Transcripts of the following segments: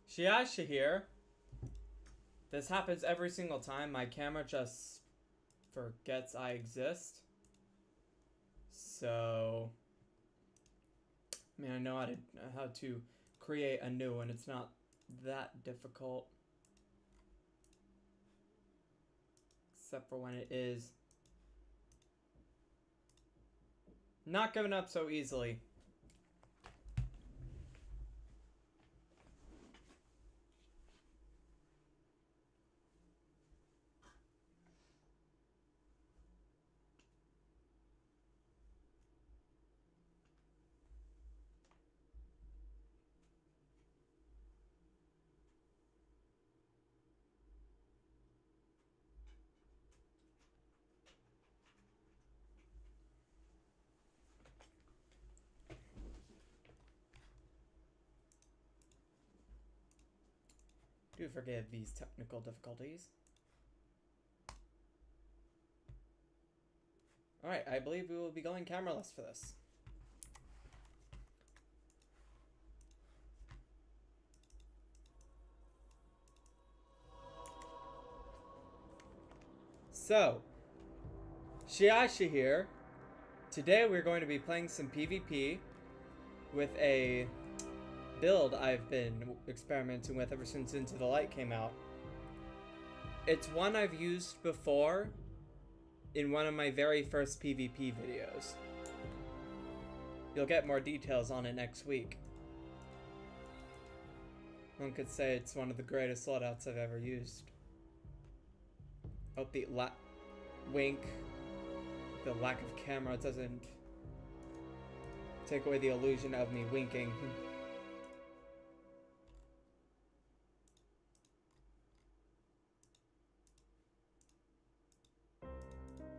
Shihai-sha here. This happens every single time. My camera just forgets I exist. So, I mean, I know how to create a new one. It's not that difficult. Except for when it is. Not giving up so easily. Do forgive these technical difficulties. Alright, I believe we will be going cameraless for this. So, Shihai-sha here. Today we're going to be playing some PvP with a build I've been experimenting with ever since Into the Light came out. It's one I've used before in one of my very first PvP videos. You'll get more details on it next week. One could say it's one of the greatest loadouts I've ever used. Hope the the lack of camera doesn't take away the illusion of me winking.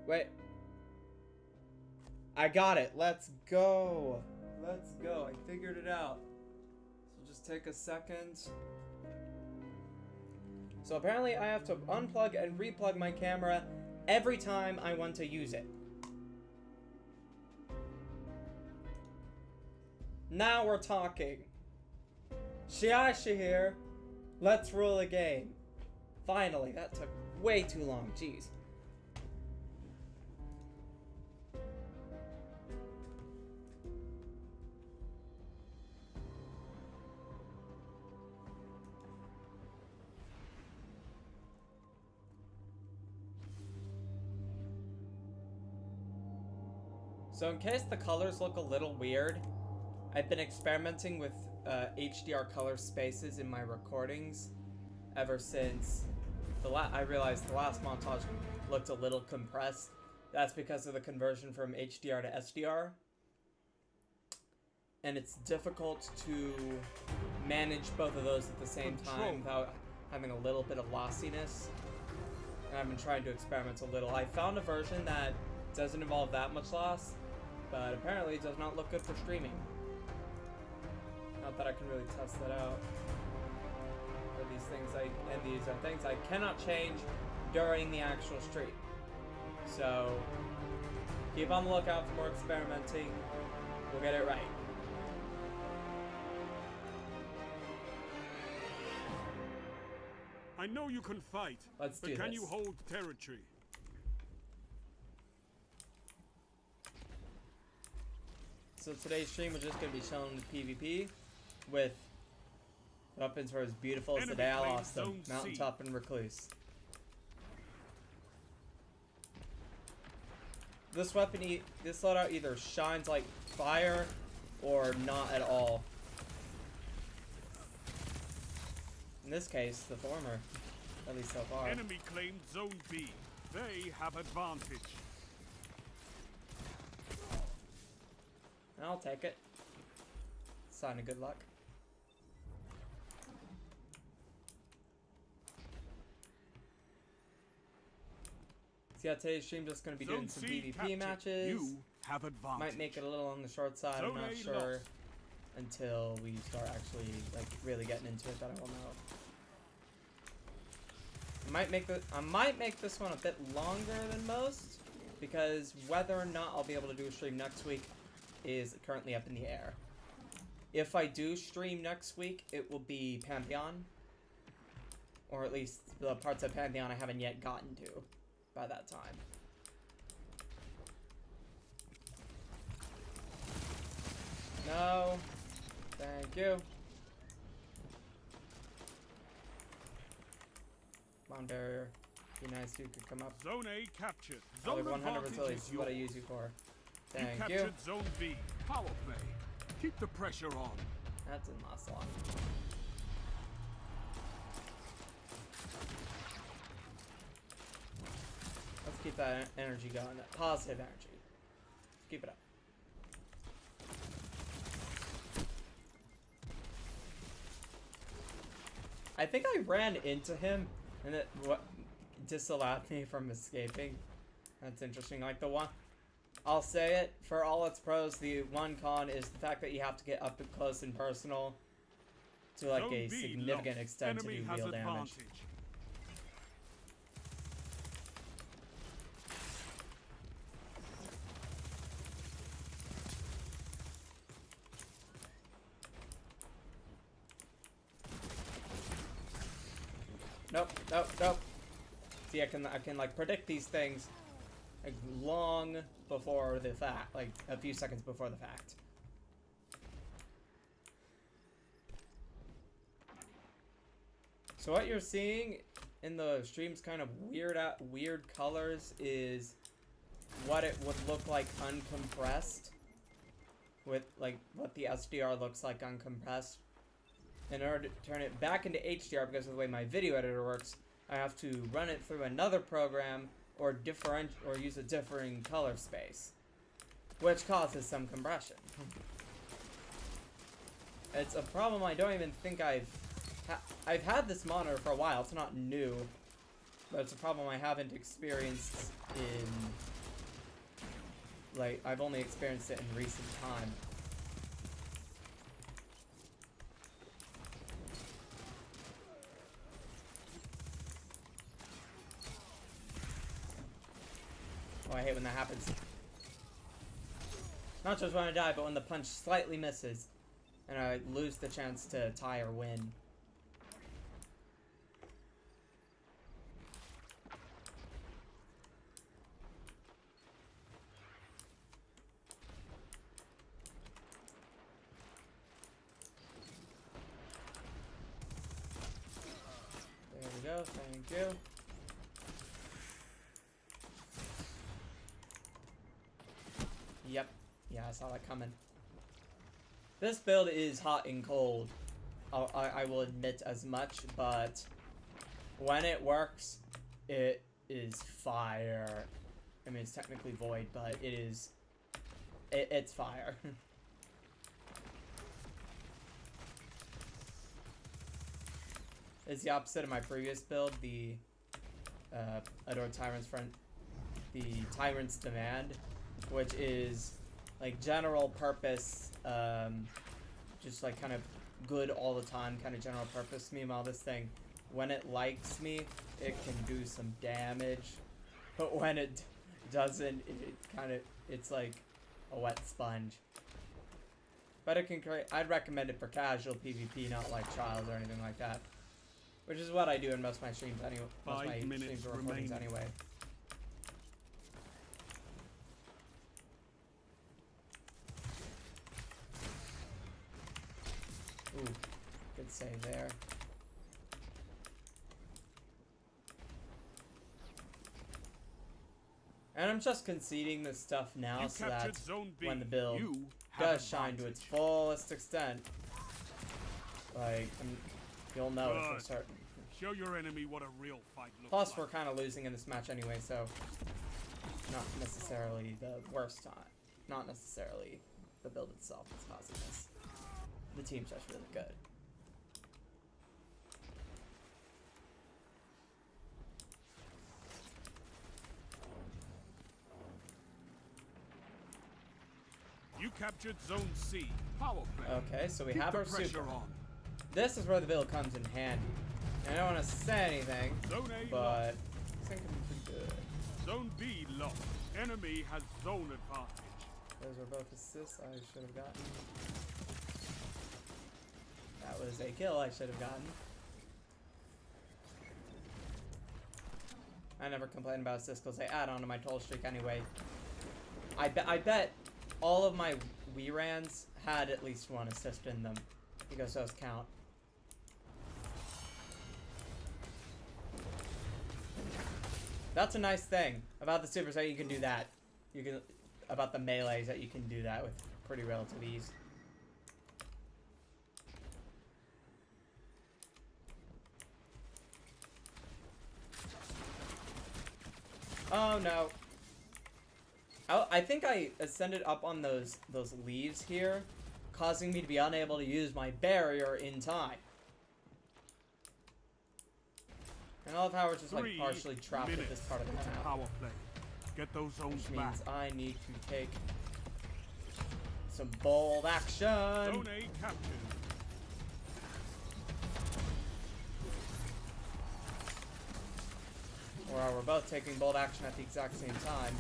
Wait. I got it. Let's go. Let's go. I figured it out. So just take a second. So apparently I have to unplug and replug my camera every time I want to use it. Now we're talking. Shihai-sha here. Let's rule a game. Finally, that took way too long. Jeez. So in case the colors look a little weird, I've been experimenting with HDR color spaces in my recordings ever since I realized the last montage looked a little compressed. That's because of the conversion from HDR to SDR. And it's difficult to manage both of those at the same time without having a little bit of lossiness. And I've been trying to experiment a little. I found a version that doesn't involve that much loss, but apparently it does not look good for streaming. Not that I can really test that out. Or these are things I cannot change during the actual stream. So keep on the lookout for more experimenting. We'll get it right. I know you can fight, but can you hold territory? So today's stream is just going to be showing the PvP with weapons were as beautiful as the day I lost them. Mountaintop and Recluse. This loadout either shines like fire or not at all. In this case, the former, at least so far. Enemy claimed Zone B. They have advantage. I'll take it. Sign of good luck. So yeah, today's stream just going to be doing some PvP matches. You have advantage. Might make it a little on the short side. I'm not sure until we start actually like really getting into it that I will know. I might make this one a bit longer than most because whether or not I'll be able to do a stream next week is currently up in the air. if I do stream next week, it will be Pantheon. Or at least the parts of Pantheon I haven't yet gotten to by that time. No. Thank you. Come on, barrier. Be nice if you could come up. Zone A captured. Only Zone 100 advantage resilience is is what I yours. use you for. You Thank you. captured Zone B. Power play. Keep the pressure on. That didn't last long. Let's keep that energy going. That positive energy. Keep it up. I think I ran into him, and it disallowed me from escaping. That's interesting. Like the one, I'll say it, for all its pros, the one con is the fact that you have to get up close and personal to like Zone a B significant lost. extent Enemy to do has real damage. advantage. Nope, nope, nope. See, I can like predict these things like long before the fact, like a few seconds before the fact. So what you're seeing in the stream's kind of weird colors is what it would look like uncompressed, with like what the SDR looks like uncompressed. In order to turn it back into HDR, because of the way my video editor works, I have to run it through another program or use a differing color space, which causes some compression. It's a problem I don't even think I've had this monitor for a while. It's not new, but it's a problem I haven't experienced in, like, I've only experienced it in recent time. Oh, I hate when that happens. Not just when I die, but when the punch slightly misses and I lose the chance to tie or win. There we go, thank you. Yep. Yeah, I saw that coming. This build is hot and cold. I will admit as much, but when it works, it is fire. I mean, it's technically void, but it is... It's fire. It's the opposite of my previous build, the Adored Tyrant's Front, the Tyrant's Demand, which is like general purpose, just like kind of good all the time, kind of general purpose. Meanwhile, this thing, when it likes me, it can do some damage, but when it doesn't, it's like a wet sponge. But it can create, I'd recommend it for casual PvP, not like trials or anything like that. Which is what I do in most of my streams anyway. Most of my 5 minutes streams or recordings remaining. anyway. Ooh, good save there. And I'm just conceding this stuff now so that when the build does shine to its fullest extent, like, you'll know it for certain. Show your enemy what a real fight looks Plus, like. we're kind of losing in this match anyway, so not necessarily the worst time. Not necessarily the build itself that's causing this. The team's just really good. You captured Zone C. Power play. Okay, so we Keep have the our pressure super. on. This is where the build comes in handy. And I don't want to say anything, Zone A but lost. I think it'll be pretty good. Zone B lost. Enemy has zone advantage. Those are both assists I should have gotten. That was a kill I should have gotten. I never complain about assists because they add on to my total streak anyway. I bet all of my Wii Rans had at least one assist in them, because those count. That's a nice thing about the supers, that you can do that. You can, about the melees, that you can do that with pretty relative ease. Oh no. I think I ascended up on those leaves here, causing me to be unable to use my barrier in time. And I love how we're just like partially trapped at this part of the map. Power play. Get those zones Which back. means I need to take some bold action. Zone A captured. Or we're both taking bold action at the exact same time.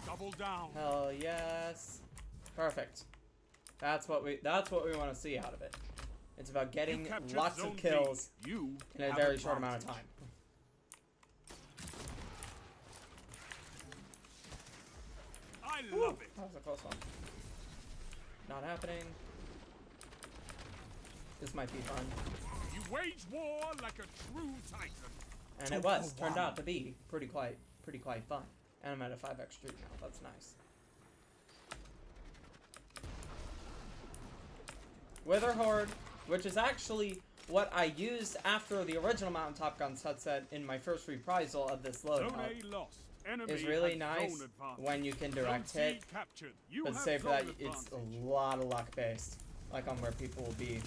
Double down. Hell yes. Perfect. That's what we want to see out of it. It's about getting lots of kills in a very short amount of time. I love it. That was a close one. Not happening. This might be fun. You wage war like a true titan. And it was. Turned out to be pretty quite fun. And I'm at a 5x streak now. That's nice. Wither Horde, which is actually what I used after the original Mountaintop Guns headset in my first reprisal of this loadout. Is really nice when you can direct hit, but save for that, it's a lot of luck based, like on where people will be.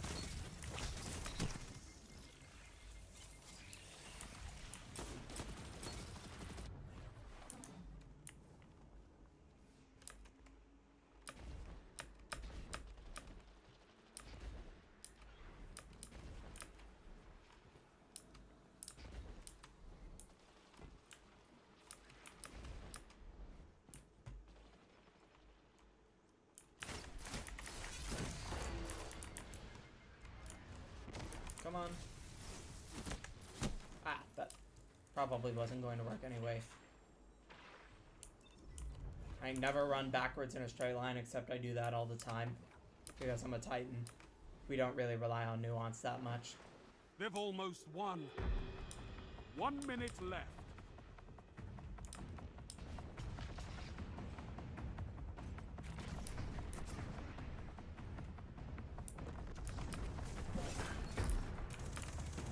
Come on. Ah, that probably wasn't going to work anyway. I never run backwards in a straight line, except I do that all the time. Because I'm a Titan. We don't really rely on nuance that much. They've almost won. 1 minute left.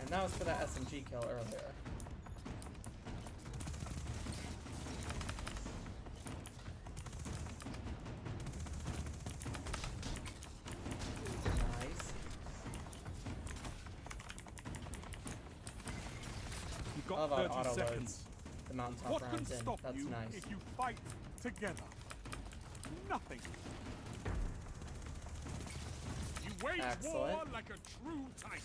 That was for that SMG kill earlier. Nice. You've got I love 30 how auto seconds. loads the mountaintop What can rounds in. stop That's you nice. if you fight together? Nothing. You wage war like a true titan.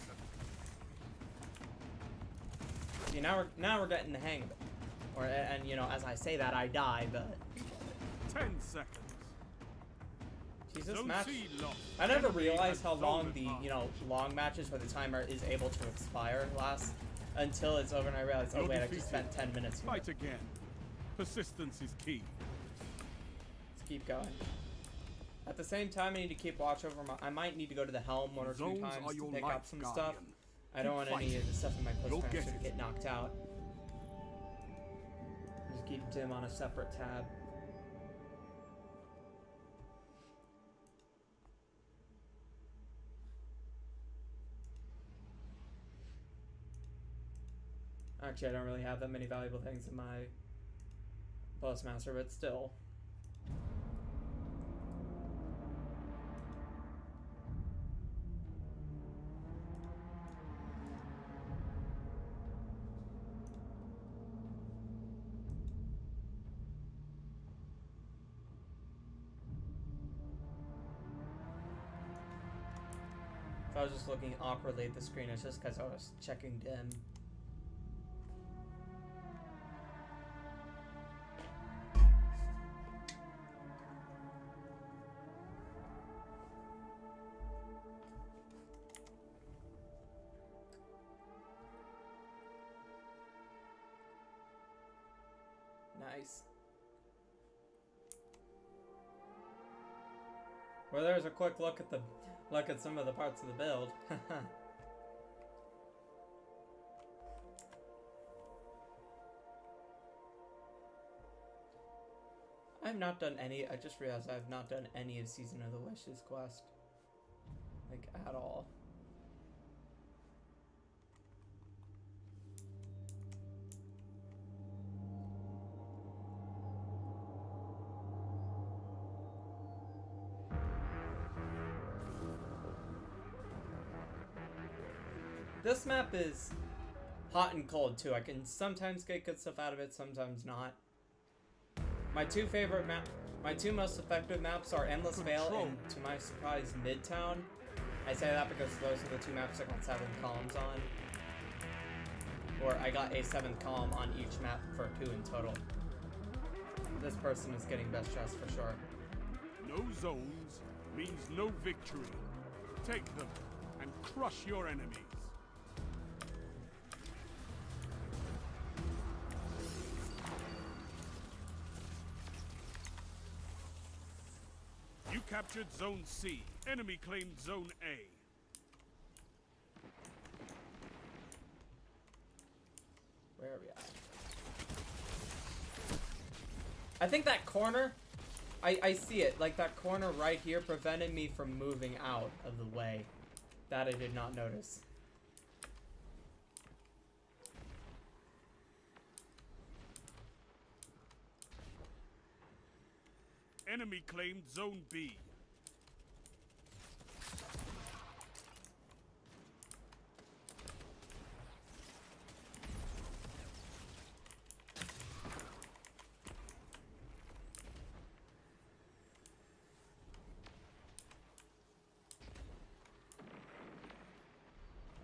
See, now we're getting the hang of it. And you know, as I say that, I die, but 10 seconds. Jesus, match. I never realized how long the long matches where the timer is able to expire last until it's over, and I realized, oh wait, I just spent 10 minutes here. Fight again. Persistence is key. Let's keep going. At the same time, I need to keep watch over my. I might need to go to the helm 1 or 2 times to pick up some stuff. I don't want any of the stuff in my post to get knocked out. Just keep Tim on a separate tab. Actually, I don't really have that many valuable things in my Postmaster, but still. If I was just looking awkwardly at the screen, it's just because I was checking dim. Nice. Well, there's a quick look at some of the parts of the build. I've not done any. I just realized I've not done any of Season of the Wishes quest, like at all. This map is hot and cold too. I can sometimes get good stuff out of it, sometimes not. My two most effective maps are Endless Vale and, to my surprise, Midtown. I say that because those are the two maps I got 7 columns on. Or I got a 7th column on each map for 2 in total. This person is getting best chest for sure. No zones means no victory. Take them and crush your enemies. You captured Zone C. Enemy claimed Zone A. Where are we at? I think that corner, I see it. Like that corner right here prevented me from moving out of the way. That I did not notice. Enemy claimed Zone B.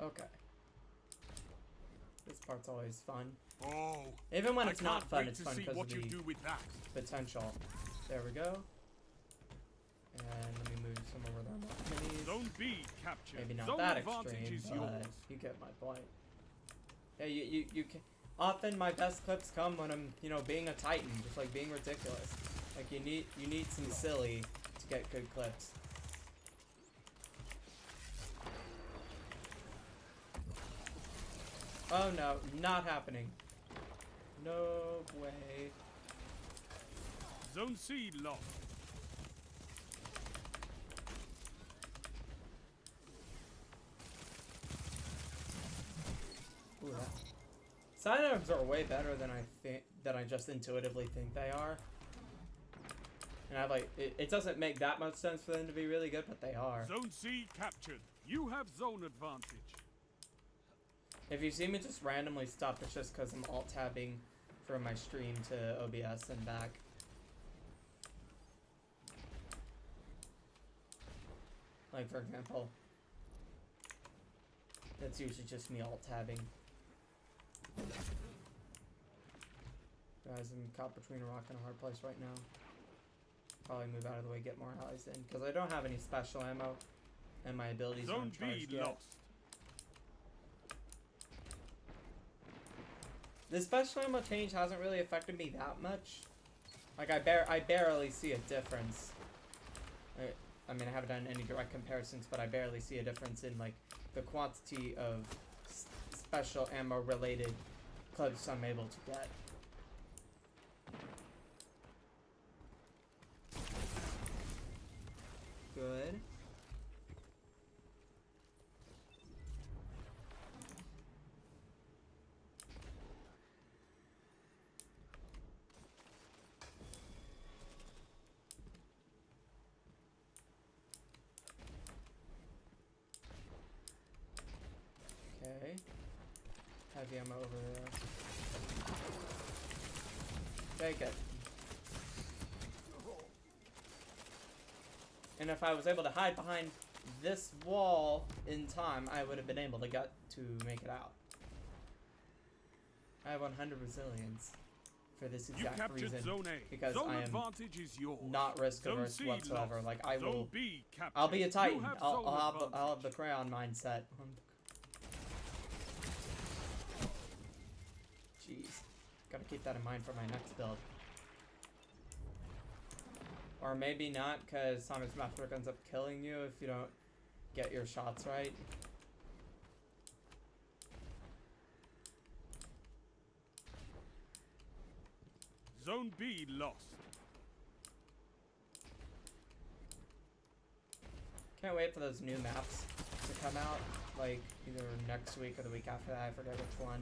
Okay. This part's always fun. Oh, even when it's not fun, wait it's to fun see because what of you the do with that. potential. There we go. And let me move some over there. More minis. Zone B captured. Maybe not Zone that advantage extreme, is but yours. you get my point. Yeah, you can. Often my best clips come when I'm, you know, being a titan, just like being ridiculous. Like you need some silly to get good clips. Oh no, not happening. No way. Zone C lost. Ooh, that. Sidearms are way better than I just intuitively think they are. And I like it doesn't make that much sense for them to be really good, but they are. Zone C captured. You have zone advantage. If you see me just randomly stop, it's just because I'm alt-tabbing from my stream to OBS and back. Like, for example, that's usually just me alt-tabbing. Guys, I'm caught between a rock and a hard place right now. Probably move out of the way, get more allies in, because I don't have any special ammo, and my abilities aren't charged yet. Lost. The special ammo change hasn't really affected me that much. Like, I barely see a difference. I mean, I haven't done any direct comparisons, but I barely see a difference in, like, the quantity of special ammo-related clips I'm able to get. Good. Okay. Heavy ammo over there. Take it. And if I was able to hide behind this wall in time, I would have been able to get to make it out. I have 100 resilience for this exact reason, Zone A. because Zone I am advantage is yours. not risk averse C whatsoever. lost. Like I will, Zone B captured. I'll be a titan. You have I'll have the crayon mindset. Jeez, gotta keep that in mind for my next build. Or maybe not, because Sonic's Masterwork ends up killing you if you don't get your shots right. Zone B lost. Can't wait for those new maps to come out, like either next week or the week after that, I forget which one.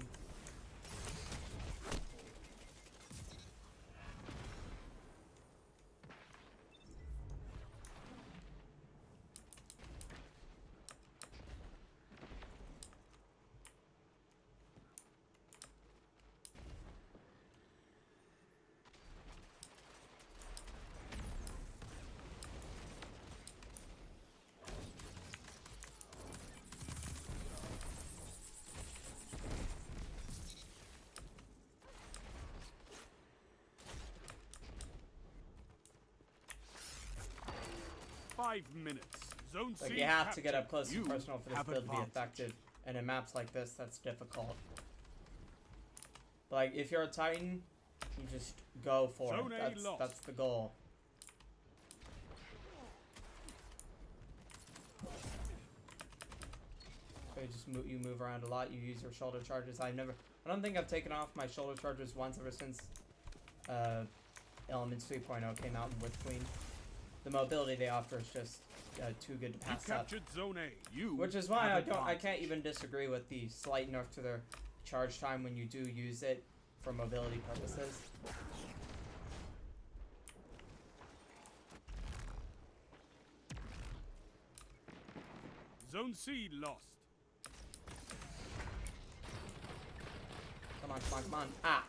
5 minutes. Zone Like, C you have to captured. get up close You and personal for this have build to be advantage. effective, and in maps like this, that's difficult. But, like, if you're a Titan, you just go for Zone it. A lost. That's the goal. So you move around a lot. You use your shoulder charges. I don't think I've taken off my shoulder charges once ever since Elements 3.0 came out in With Queen. The mobility they offer is just too good to You pass up. captured Zone A. You Which is why have I can't advantage. even disagree with the slight nerf to their charge time when you do use it for mobility purposes. Zone C lost. Come on, come on, come on. Ah!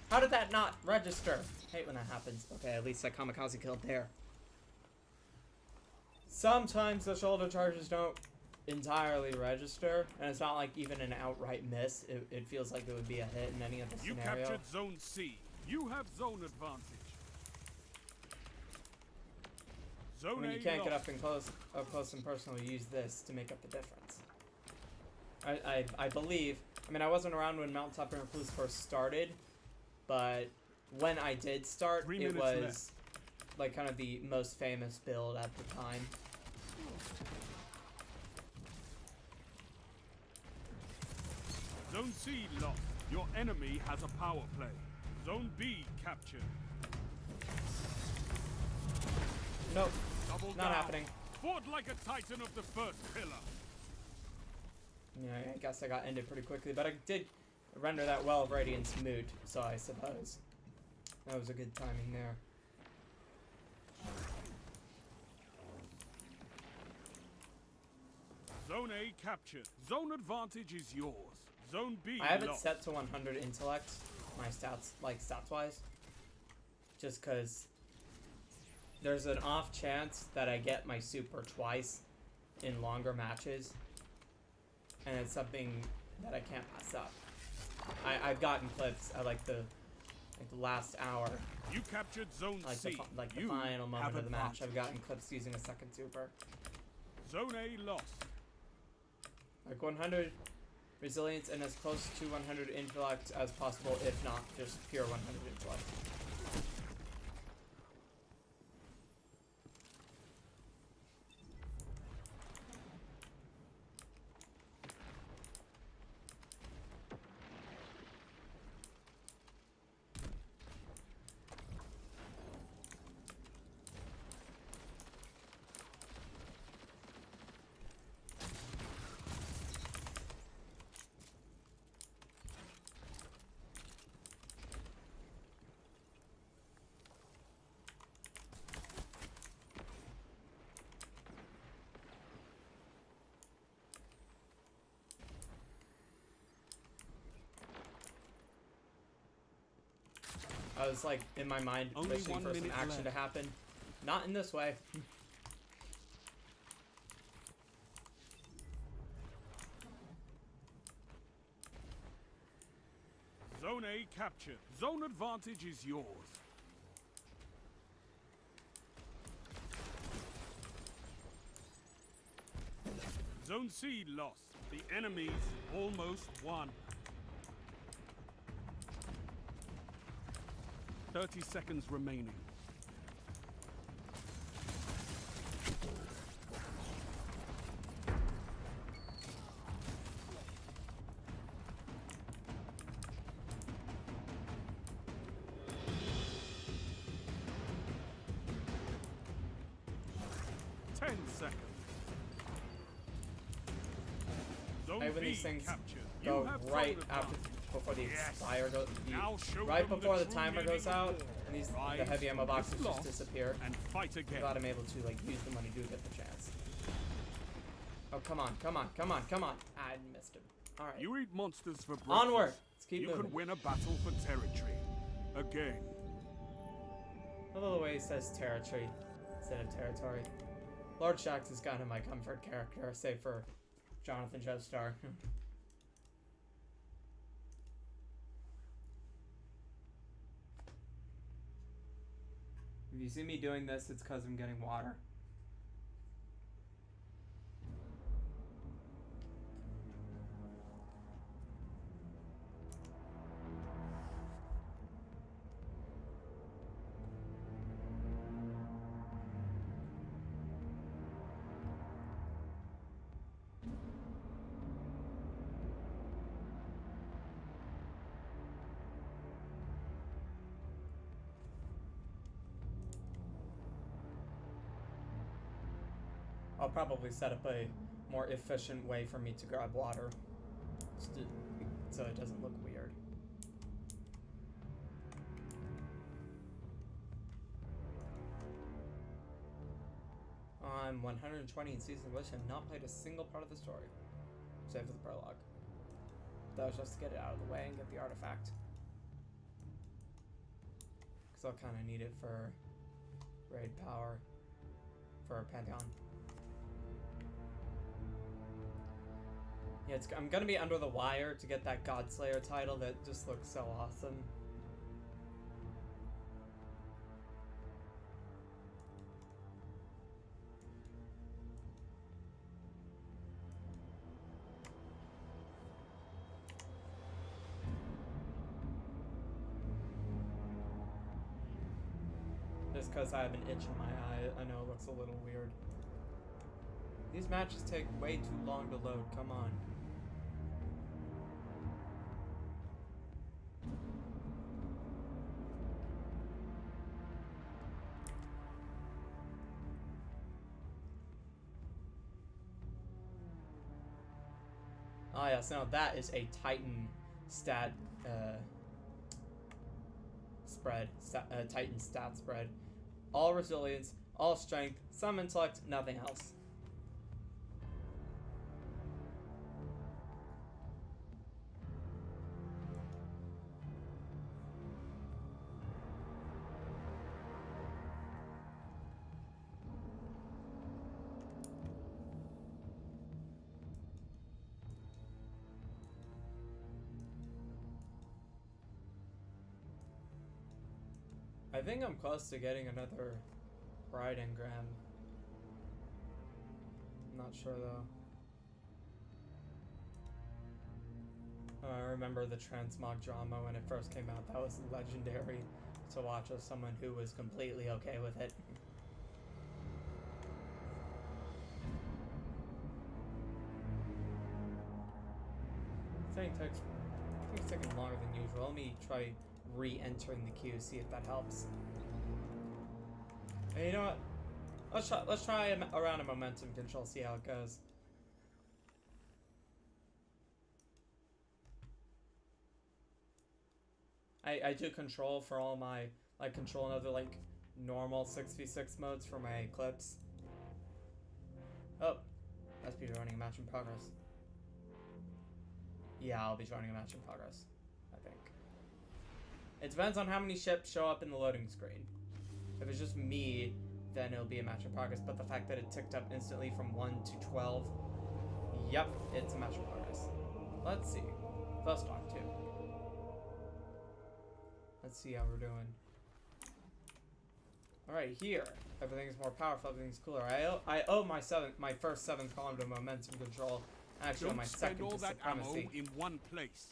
How did that not register? Hate when that happens. Okay, at least I kamikaze killed there. Sometimes the shoulder charges don't entirely register, and it's not like even an outright miss. It feels like it would be a hit in any other You scenario. captured Zone C. You have zone advantage. Zone When you A can't get lost. up close and personal, you use this to make up the difference. I believe. I mean, I wasn't around when Mountaintop Influence first started, but when I did start, 3 it minutes was left. like kind of the most famous build at the time. Zone C lost. Your enemy has a power play. Zone B captured. Nope, Double not down. happening. Fought like a titan of the first pillar. Yeah, I guess I got ended pretty quickly, but I did render that Well of Radiance moot, so I suppose that was a good timing there. Zone A captured. Zone advantage is yours. Zone B I have it lost. set to 100 intellect, my stats, like stats-wise, just because there's an off chance that I get my super twice in longer matches, and it's something that I can't pass up. I've gotten clips at like the last hour, You captured Zone like C. the You final moment have of the match. advantage. I've gotten clips using a second super. Zone A lost. Like 100 resilience and as close to 100 intellect as possible, if not just pure 100 intellect. I was like in my mind Only wishing 1 for some minute action to left. happen. Not in this way. Zone A captured. Zone advantage is yours. Zone C lost. The enemies almost won. 30 seconds remaining. Right when these things captured. go right zone after, advantage. before the Yes. expire goes, Now show right them before the true timer meaning goes of out, war. and these the Rise heavy ammo from boxes this just loss disappear. and fight again. Glad I'm able to like use them when I do get the chance. Oh come on, come on, come on, come on! I missed him. All right. You eat monsters for breakfast. Onward. Let's keep you moving. could win a battle for territory. Again. I love the way he says territory instead of territory. Lord Shaxx is kind of my comfort character, save for Jonathan Joestar. If you see me doing this, it's because I'm getting water. I'll probably set up a more efficient way for me to grab water so it doesn't look weird. I'm 120 in season which have not played a single part of the story, save for the prologue. That was just to get it out of the way and get the artifact. Because I'll kind of need it for raid power for Pantheon. Yeah, I'm gonna be under the wire to get that Godslayer title that just looks so awesome. Just because I have an itch in my eye, I know it looks a little weird. These matches take way too long to load, come on. Ah yes, now that is a Titan stat spread, Titan stat spread. All resilience, all strength, some intellect, nothing else. I think I'm close to getting another Bride engram. I'm not sure though. I remember the transmog drama when it first came out. That was legendary to watch as someone who was completely okay with it. This thing it's taking longer than usual. Let me try re-entering the queue, see if that helps. And you know what? Let's try a round of momentum control, see how it goes. I do control for all my control and other normal 6v6 modes for my clips. Oh, must be joining a match in progress. Yeah, I'll be joining a match in progress, I think. It depends on how many ships show up in the loading screen. If it's just me, then it'll be a match in progress. But the fact that it ticked up instantly from 1 to 12, yep, it's a match in progress. Let's see. First talk 2. Let's see how we're doing. Alright, here. Everything's more powerful, everything's cooler. I owe my first 7th column to momentum control. Actually, Don't my spend second all to that ammo supremacy. in one place.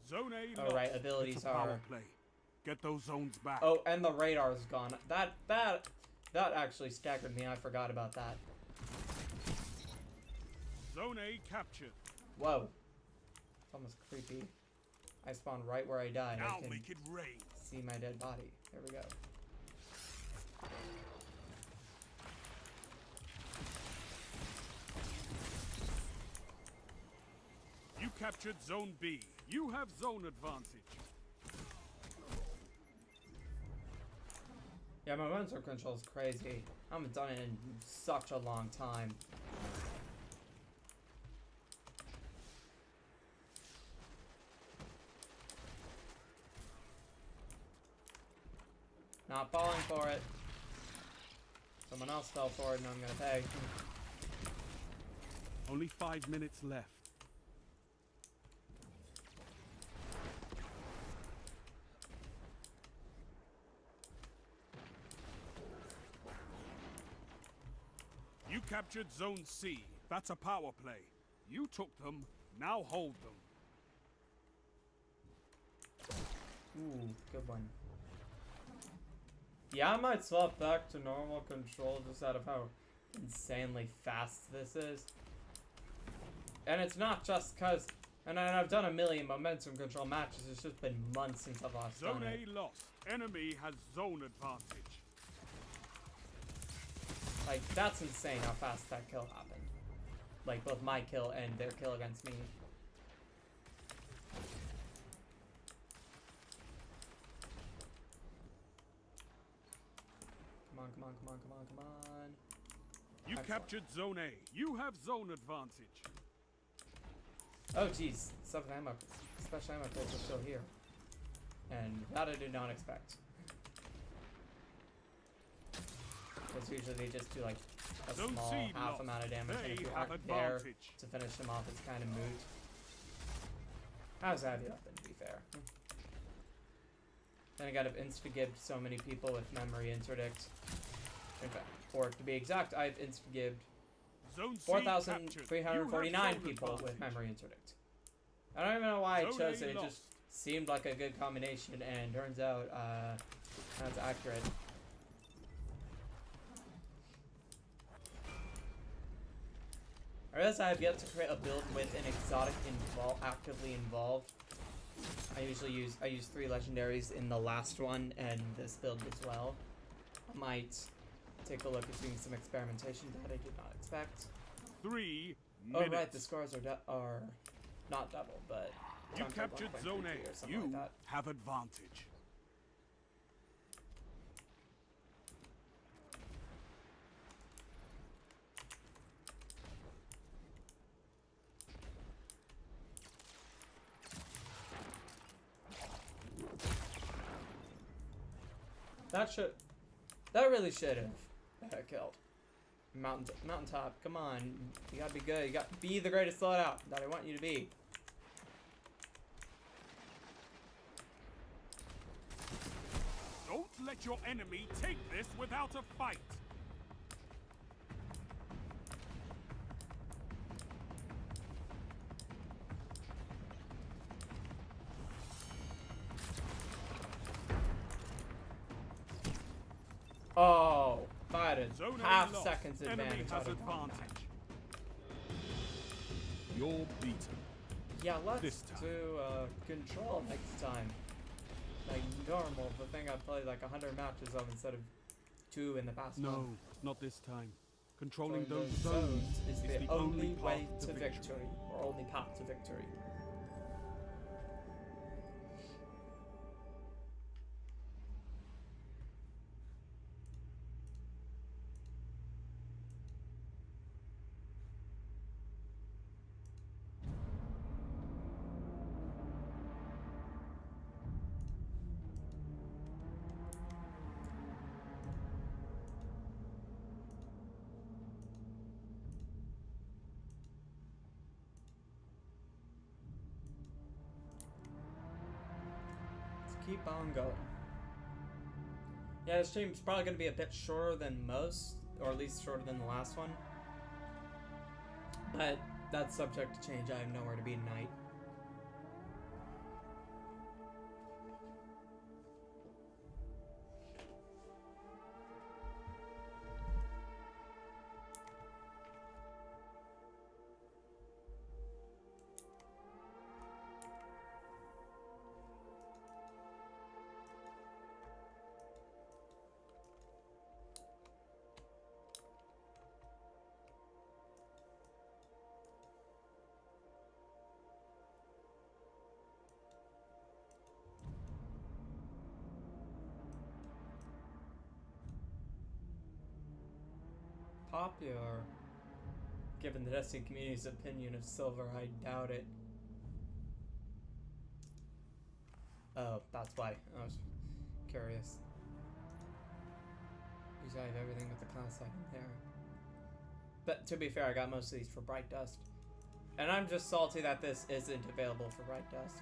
Zone A lost. Alright, abilities It's a power are... play. Get those zones back. Oh, and the radar's gone. That actually staggered me. I forgot about that. Zone A captured. Whoa. It's almost creepy. I spawned right where I died. Now I can make it rain. see my dead body. There we go. You captured Zone B. You have zone advantage. Yeah, my momentum control is crazy. I haven't done it in such a long time. Not falling for it. Someone else fell for it and I'm gonna pay. Only 5 minutes left. You captured Zone C. That's a power play. You took them, now hold them. Ooh, good one. Yeah, I might swap back to normal control just out of how insanely fast this is. And it's not just because, and I've done a million momentum control matches, it's just been months since I've last Zone done it. A lost. Enemy has zone advantage. Like, that's insane how fast that kill happened. Like, both my kill and their kill against me. Come on, come on, come on, come on, come on. You Excellent. captured Zone A. You have zone advantage. Oh, jeez. Special ammo crates are still here. And that I did not expect. Because usually they just do like a Zone small C half lost. amount of damage, and if They you have aren't there advantage. to finish them off, it's kind of moot. How's that happen, to be fair? Then again, I've insta-gibbed so many people with memory interdict. In fact, or to be exact, I've insta-gibbed Zone C 4,349 captured. You have people zone with advantage. memory interdict. I don't even know why I Zone chose A it, it lost. just seemed like a good combination, and turns out, that's accurate. I realize I have yet to create a build with an exotic actively involved. I use 3 legendaries in the last one and this build as well. I might take a look at doing some experimentation that I did not expect. 3 Oh minutes. right, the scores are not double, but You times by captured 1.33 Zone or A. something You like that. have advantage. That really should have killed. Mountaintop, come on. You gotta be good. You gotta be the greatest loadout that I want you to be. Don't let your enemy take this without a fight. Oh, that is Zone A half lost. seconds Enemy advantage has out of one advantage. match. You're beaten. Yeah, let's This time. do control next time. Like normal, the thing I played like 100 matches of instead of 2 in the past No, month. not this time. Controlling Controlling those zones is the only way path to victory, or only path to victory. keep on going. Yeah, the stream's probably going to be a bit shorter than most, or at least shorter than the last one. But that's subject to change. I have nowhere to be tonight. Popular. Given the Destiny community's opinion of silver, I doubt it. Oh, that's why. I was curious. Usually I have everything with the class item there. But to be fair, I got most of these for Bright Dust. And I'm just salty that this isn't available for Bright Dust.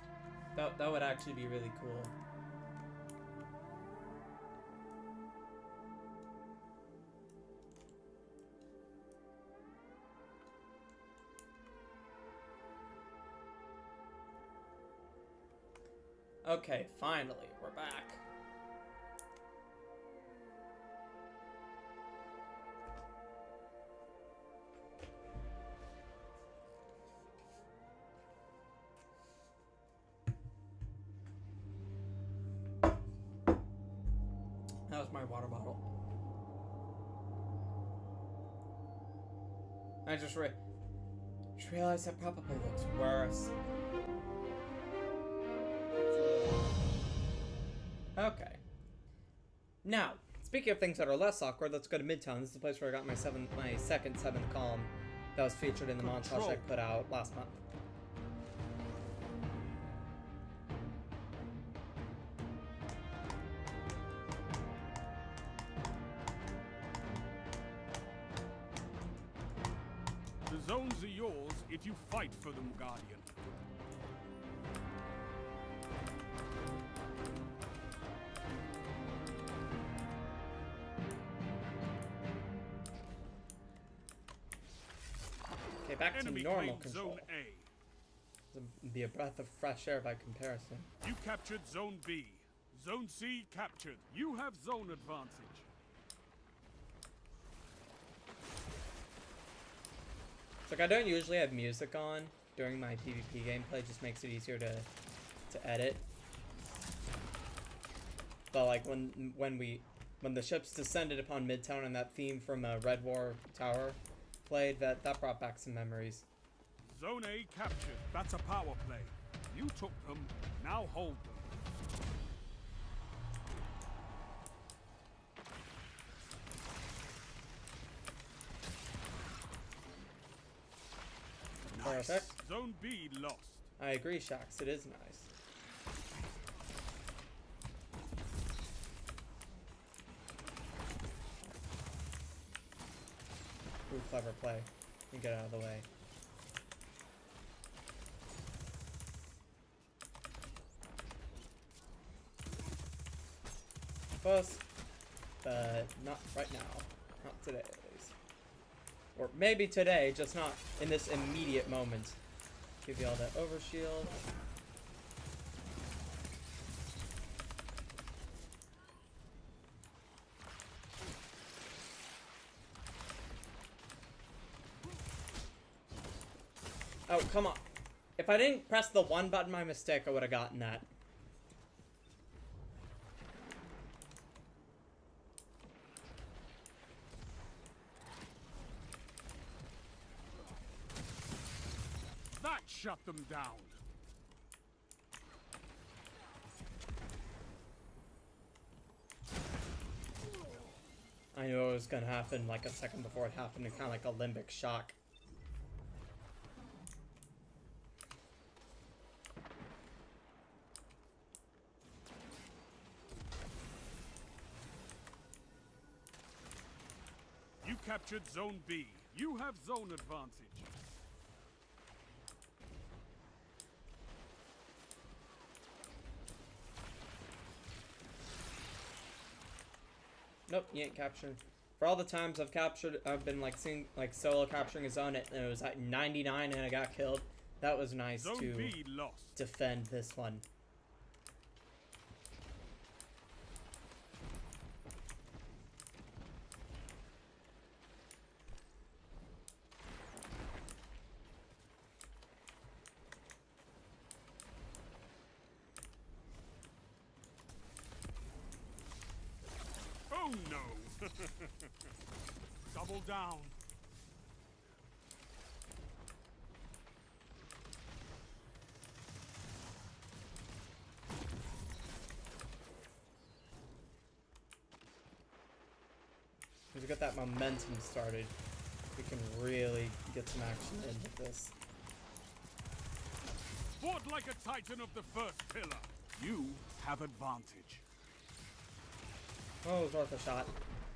That would actually be really cool. Okay, finally, we're back. That was my water bottle. I just realized that probably looks worse. Okay. Now, speaking of things that are less awkward, let's go to Midtown. This is the place where I got my second 7th column that was featured in the montage I put out last month. The zones are yours if you fight for them, Guardian. Back to normal control. Zone A. It'll be a breath of fresh air by comparison. You captured Zone B. Zone C captured. You have zone advantage. It's like I don't usually have music on during my PvP gameplay. It just makes it easier to edit. But like when the ships descended upon Midtown and that theme from Red War Tower played, that brought back some memories. Zone A captured. That's a power play. You took them, now hold them. Nice. Perfect. Zone B lost. I agree, Shax. It is nice. Ooh, clever play. You get out of the way. Close. But not right now. Not today, at least. Or maybe today, just not in this immediate moment. Give you all that overshield. Oh, come on. If I didn't press the 1 button by mistake, I would have gotten that. That shut them down. I knew it was gonna happen like a second before it happened, kind of like a limbic shock. You captured Zone B. You have zone advantage. Nope, you ain't capturing. For all the times I've been like seeing like solo capturing a zone, and it was at 99 and I got killed. That was nice Zone to B lost. defend this one. Oh no! Double down. Once we get that momentum started, we can really get some action in with this. Fought like a titan of the first pillar. You have advantage. Oh, it was worth a shot.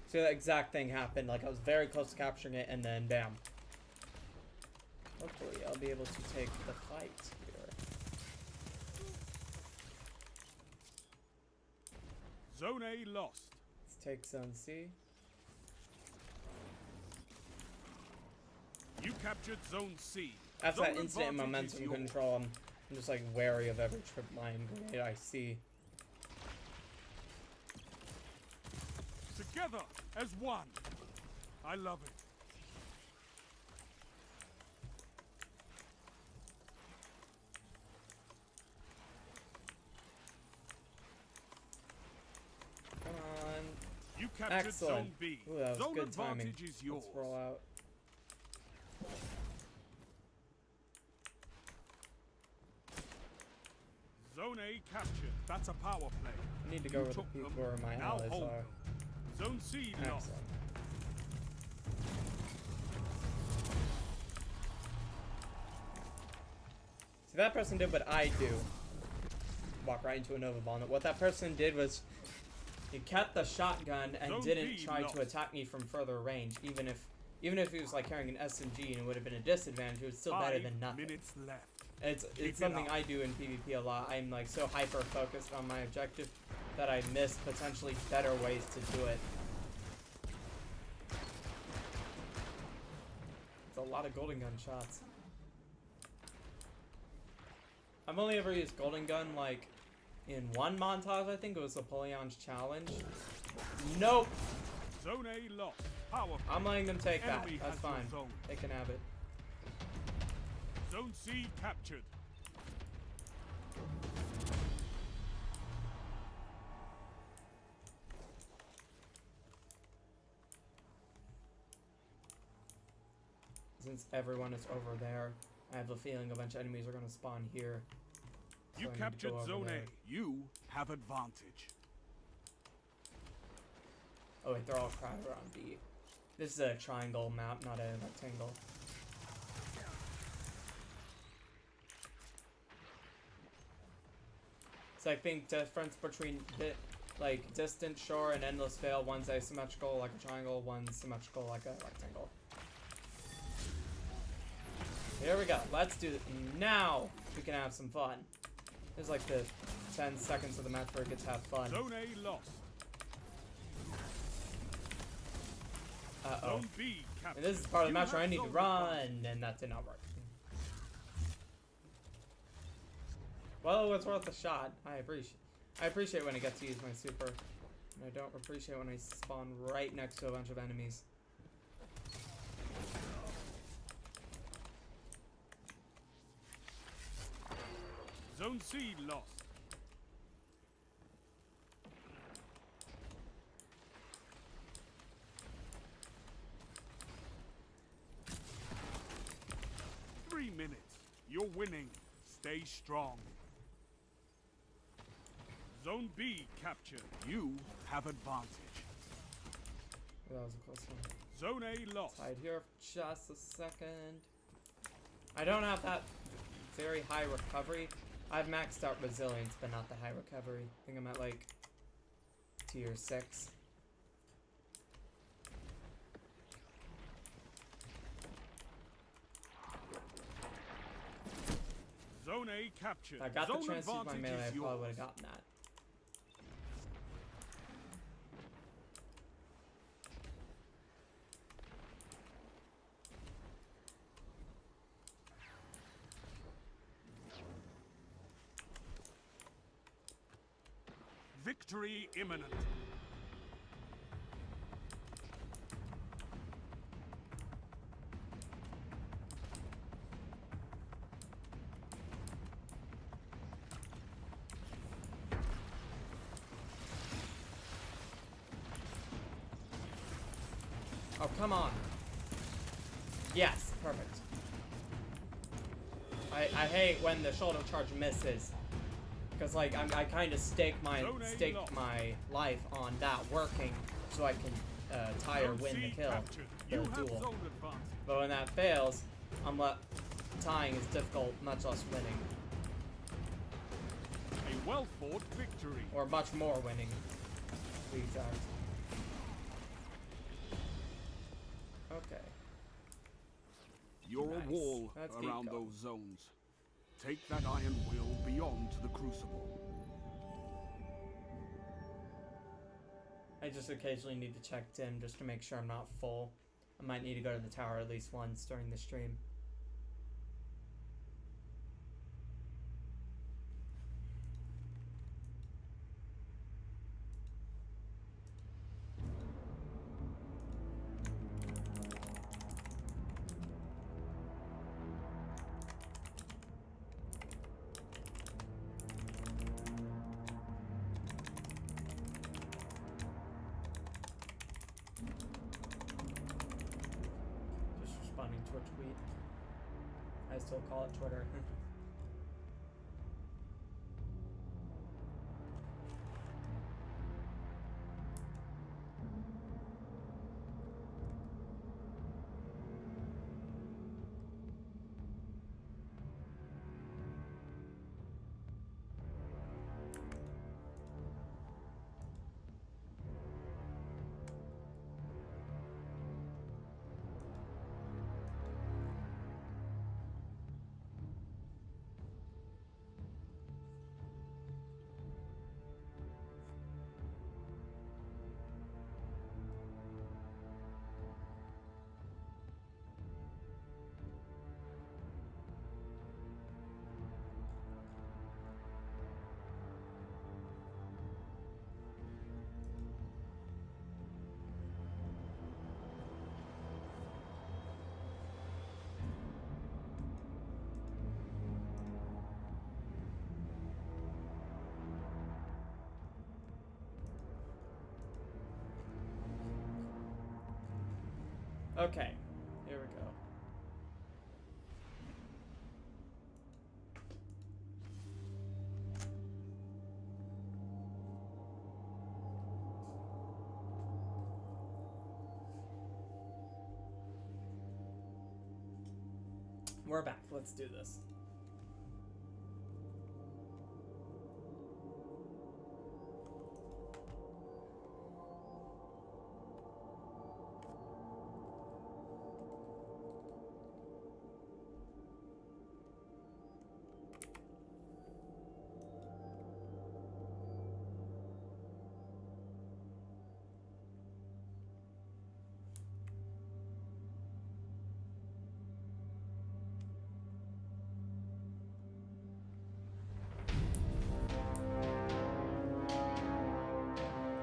See, that exact thing happened. Like, I was very close to capturing it, and then bam. Hopefully, I'll be able to take the fight here. Zone A lost. Let's take Zone C. You captured Zone C. After Zone that instant advantage momentum is yours. control, I'm just like wary of every trip mine grenade I see. Together as one. I love it. Come on. You captured Excellent. Zone B. Ooh, that was Zone good timing. advantage is yours. Let's roll out. Zone A captured. That's a power play. I need to go You where the took people them. where my Now allies hold are. them. Zone C lost. Excellent. See, that person did what I do. Walk right into a Nova Bomb. What that person did was he kept the shotgun and Zone didn't B try lost. to attack me from further range. Even if he was like carrying an SMG and it would have been a disadvantage, it was still better 5 than nothing. minutes left. It's Keep it something up. I do in PvP a lot. I'm like so hyper focused on my objective that I miss potentially better ways to do it. It's a lot of golden gun shots. I've only ever used golden gun like in one montage. I think it was Napoleon's challenge. Nope. Zone A lost. Power play. I'm letting them take that. Enemy That's has your fine. zone. They can have it. Zone C captured. Since everyone is over there, I have a feeling a bunch of enemies are going to spawn here. So You I need to captured go over Zone there. A. You have advantage. Oh wait, they're all crowded around B. This is a triangle map, not a rectangle. It's like being difference between like distant shore and endless veil. One's asymmetrical like a triangle, one's symmetrical like a rectangle. Here we go. Let's do it. Now we can have some fun. This is like the 10 seconds of the match where it gets to have fun. Zone A lost. Uh-oh. Zone B captured. And this is part of the You match where I have need to zone run, advantage. and that did not work. Well, it was worth a shot. I appreciate when I get to use my super. And I don't appreciate when I spawn right next to a bunch of enemies. Zone C lost. Three minutes. You're winning. Stay strong. Zone B captured. You have advantage. Oh, that was a close one. Zone A lost. Tied here for just a second. I don't have that very high recovery. I've maxed out resilience, but not the high recovery. I think I'm at like tier 6. Zone A captured. If I got Zone the chance to use my advantage melee, I is probably would yours. have gotten that. Victory imminent. Oh, come on. Yes, perfect. I hate when the shoulder charge misses. Because, like, I kind of stake my life on that working so I can tie or win the kill, the duel. But when that fails, tying is difficult, much less winning. A well-fought victory. Or much more winning, to be exact. Okay. You're Nice. a wall Let's keep around going. those zones. Take that iron will beyond the crucible. I just occasionally need to check Tim just to make sure I'm not full. I might need to go to the tower at least once during the stream. Just responding to a tweet. I still call it Twitter. Okay, here we go. We're back. Let's do this.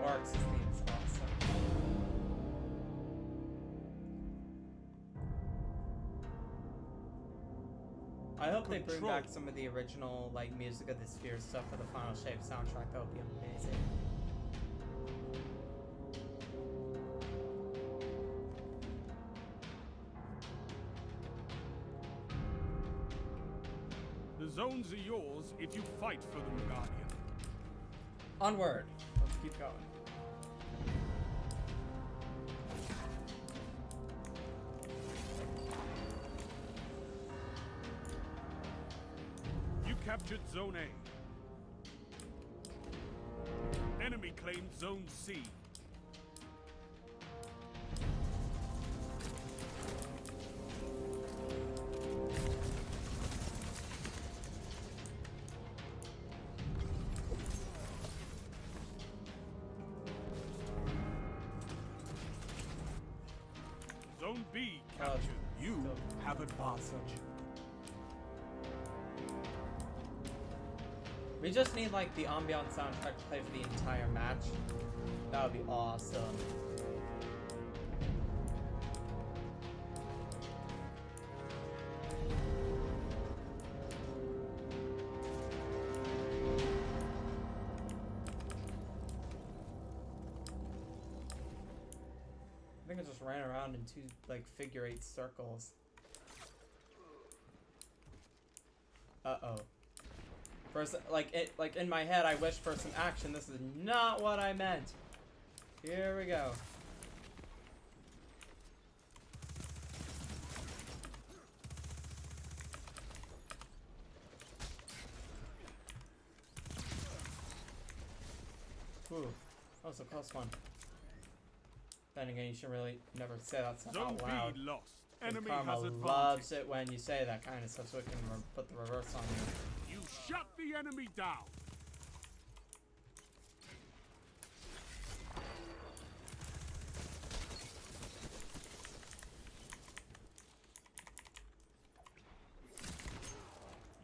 Arcs' theme is awesome. I hope they bring back some of the original, like, Music of the Sphere stuff for the Final Shape soundtrack. That would be amazing. The zones are yours if you fight for them, Guardian. Onward. Let's keep going. You captured Zone A. Enemy claimed Zone C. Zone B captured. You have advantage. We just need like the ambient soundtrack to play for the entire match. That would be awesome. I think I just ran around in 2 like figure-8 circles. Uh-oh. First, like in my head, I wished for some action. This is not what I meant. Here we go. Ooh, that was a close one. Then again, you should really never say that stuff out loud. Zone B lost. Enemy Karma has advantage. loves it when you say that kind of stuff, so it can put the reverse on you. You shut the enemy down.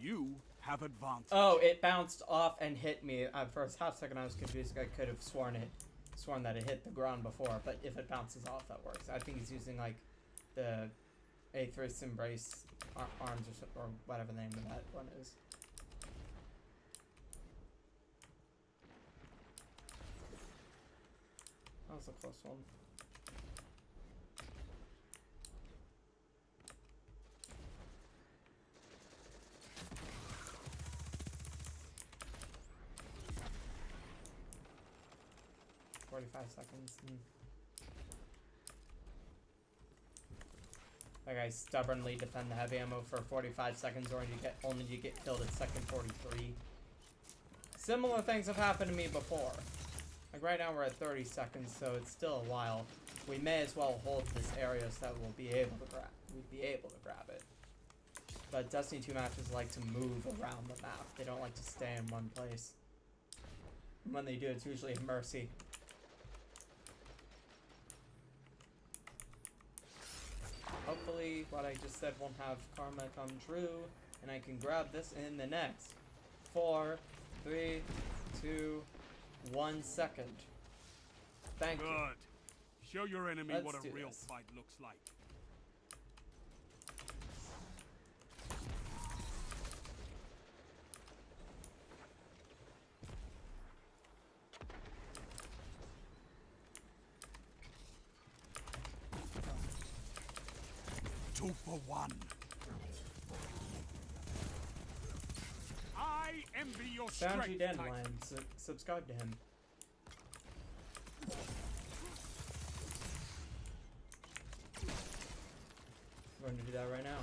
You have advantage. Oh, it bounced off and hit me. For a half second, I was confused. I could have sworn that it hit the ground before, but if it bounces off, that works. I think he's using like the A3 Embrace arms or whatever the name of that one is. That was a close one. Seconds. Like I stubbornly defend the heavy ammo for 45 seconds, or only to get killed at second 43. Similar things have happened to me before. Like right now we're at 30 seconds, so it's still a while. We may as well hold this area so that we'd be able to grab it. But Destiny 2 matches like to move around the map. They don't like to stay in one place. And when they do, it's usually a mercy. Hopefully what I just said won't have karma come true, and I can grab this in the next 4, 3, 2, 1 second. Thank you. Good. Show your enemy Let's what a do real this. fight looks like. Two for one. I envy your Found you, strength, Dandelion. Titan. Subscribe to him. We're going to do that right now.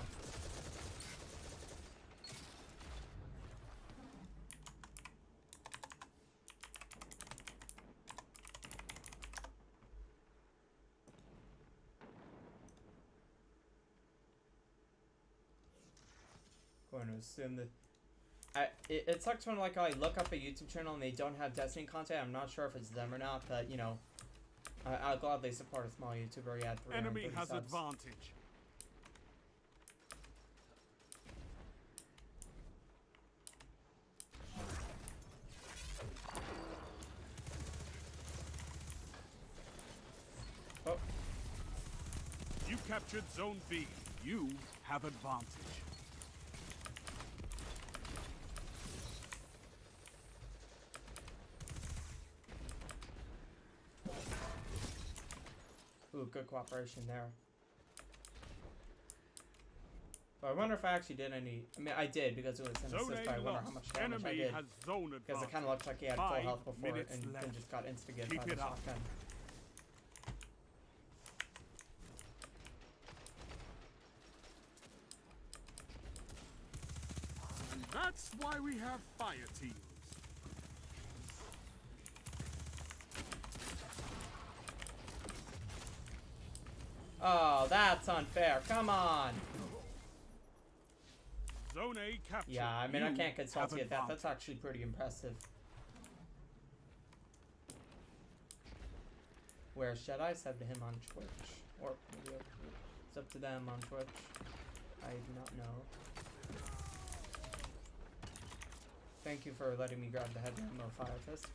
Going to assume that it sucks when like I look up a YouTube channel and they don't have Destiny content. I'm not sure if it's them or not, but you know, I'll gladly support a small YouTuber. Yeah, 330 Enemy has subs. advantage. Oh, You captured Zone B. You have advantage. ooh, good cooperation there. So I wonder if I actually did any. I mean, I did because it was an Zone assist. A But I wonder lost. how much damage I Enemy did. has zone advantage. Because it kind of looked like he had full 5 health before and minutes then left. just got instigated Keep by the it up. shotgun. And that's why we have fire teams. Oh, that's unfair. Come on. Zone A captured. Yeah, I mean, I You can't get salty have at that. advantage. That's actually pretty impressive. Where should I sub to him on Twitch? Or maybe it's up to them on Twitch. I do not know. Thank you for letting me grab the head ammo fire fist.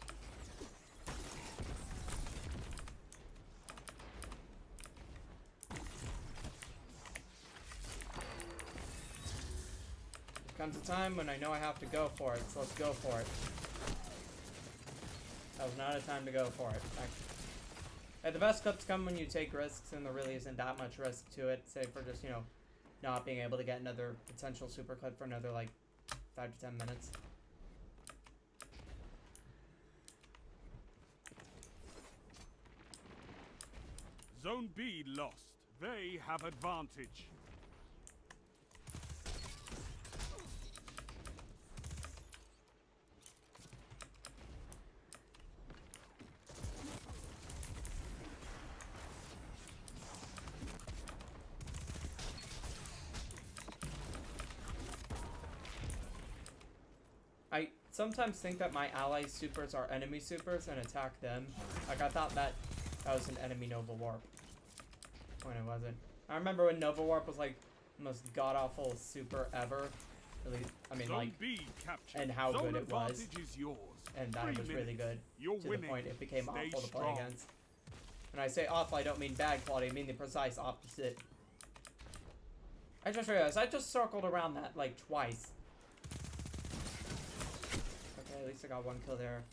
Comes a time when I know I have to go for it, so let's go for it. That was not a time to go for it. The best clips come when you take risks, and there really isn't that much risk to it, save for just, you know, not being able to get another potential super clip for another, like, 5 to 10 minutes. Zone B lost. They have advantage. I sometimes think that my ally supers are enemy supers and attack them. Like, I thought that was an enemy Nova Warp. When it wasn't. I remember when Nova Warp was like the most god-awful super ever. Really, I mean, like, and how good it was. And that was really good. To the point it became awful to play against. When I say awful, I don't mean bad quality, I mean the precise opposite. I just realized, I just circled around that like twice. Okay, at least I got one kill there.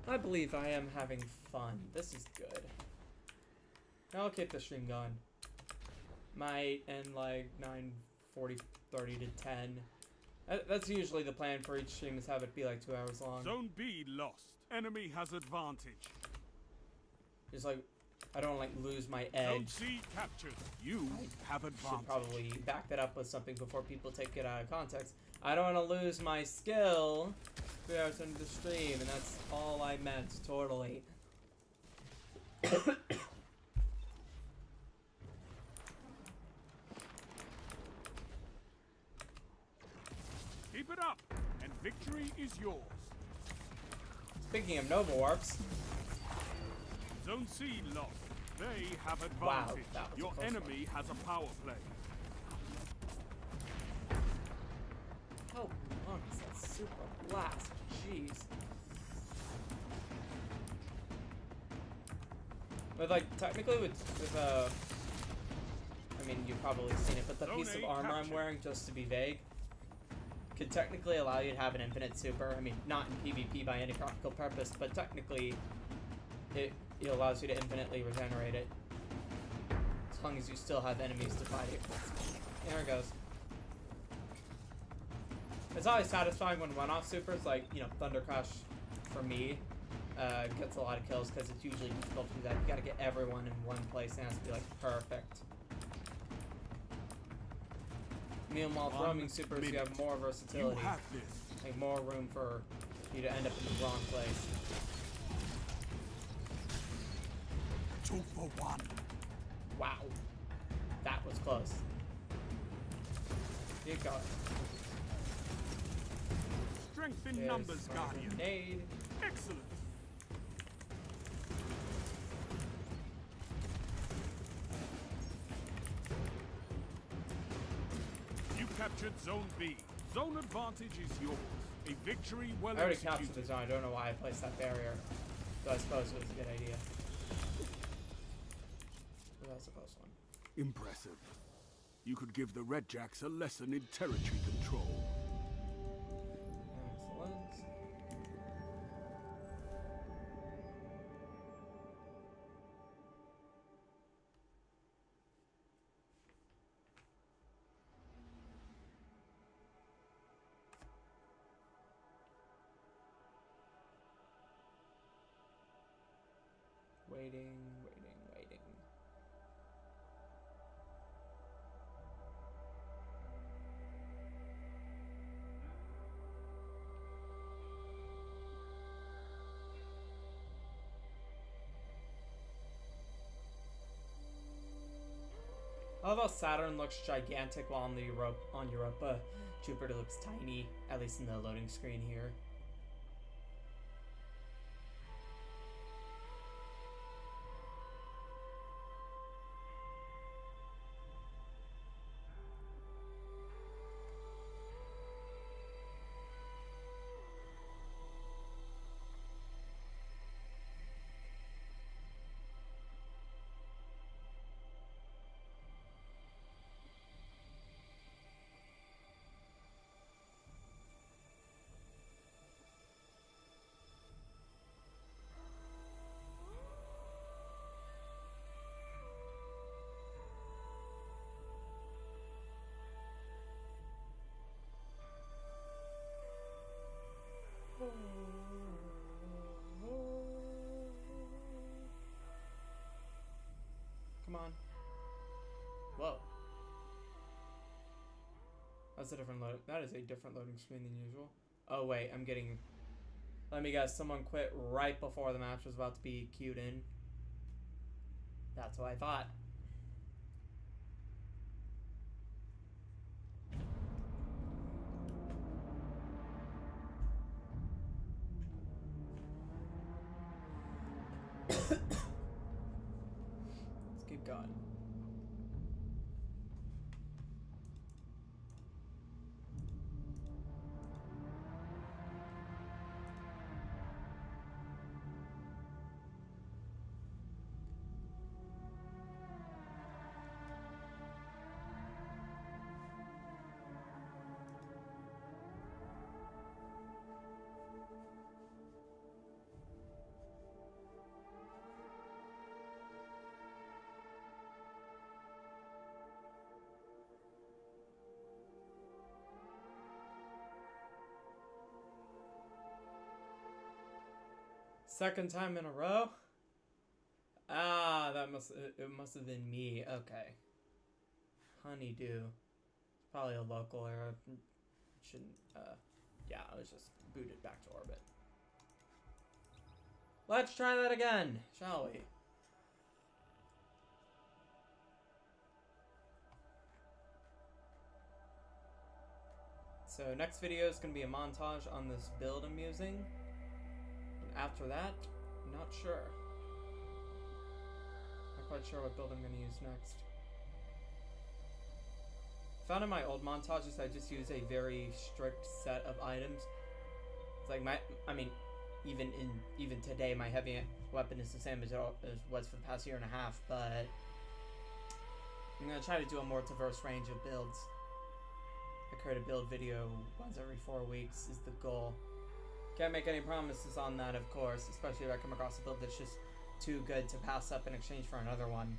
I believe I am having fun. This is good. I'll keep the stream going. Might end like 9:40, 30 to 10. That's usually the plan for each stream, is have it be like 2 hours long. Zone B lost. Enemy has advantage. Just like, I don't like lose my edge. Zone C captured. You have advantage. Should probably back that up with something before people take it out of context. I don't want to lose my skill 2 hours into the stream, and that's all I meant, totally. Keep it up, and victory is yours. Speaking of Nova Warps. Zone C lost. They have advantage. Wow, that was your enemy has a power play. How long is that super blast? Jeez. But like, technically with I mean, you've probably seen it, but the piece of armor I'm wearing, just to be vague, could technically allow you to have an infinite super. I mean, not in PvP by any practical purpose, but technically it allows you to infinitely regenerate it. As long as you still have enemies to fight it. There it goes. It's always satisfying when one-off supers, like, you know, Thunder Crash, for me, gets a lot of kills, because it's usually difficult to do that. You gotta get everyone in one place, and it has to be, like, perfect. Meanwhile, with roaming supers, you have more versatility. Like, more room for you to end up in the wrong place. 2 for 1. Wow. That was close. You got it. Strength in numbers, Guardian. Grenade. Excellent. You captured Zone B. Zone advantage is yours. A victory well I already executed. captured the zone. I don't know why I placed that barrier. So I suppose it was a good idea. What was the close one? Impressive. You could give the Red Jacks a lesson in territory control. Excellent. Waiting. I love how Saturn looks gigantic while on Europa, Jupiter looks tiny, at least in the loading screen here. on. Whoa. That's a different load. That is a different loading screen than usual. Oh wait, I'm getting. Let me guess. Someone quit right before the match was about to be queued in. That's what I thought. Let's keep going. Second time in a row? Ah, it must have been me. Okay. Honeydew. It's probably a local error. Shouldn't, yeah, I was just booted back to orbit. Let's try that again, shall we? So next video is going to be a montage on this build I'm using. After that, not sure. Not quite sure what build I'm going to use next. Found in my old montages, I just use a very strict set of items. It's like even today, my heavy weapon is the same as it was for the past year and a half, but I'm going to try to do a more diverse range of builds. I create a build video once every 4 weeks is the goal. Can't make any promises on that, of course, especially if I come across a build that's just too good to pass up in exchange for another one.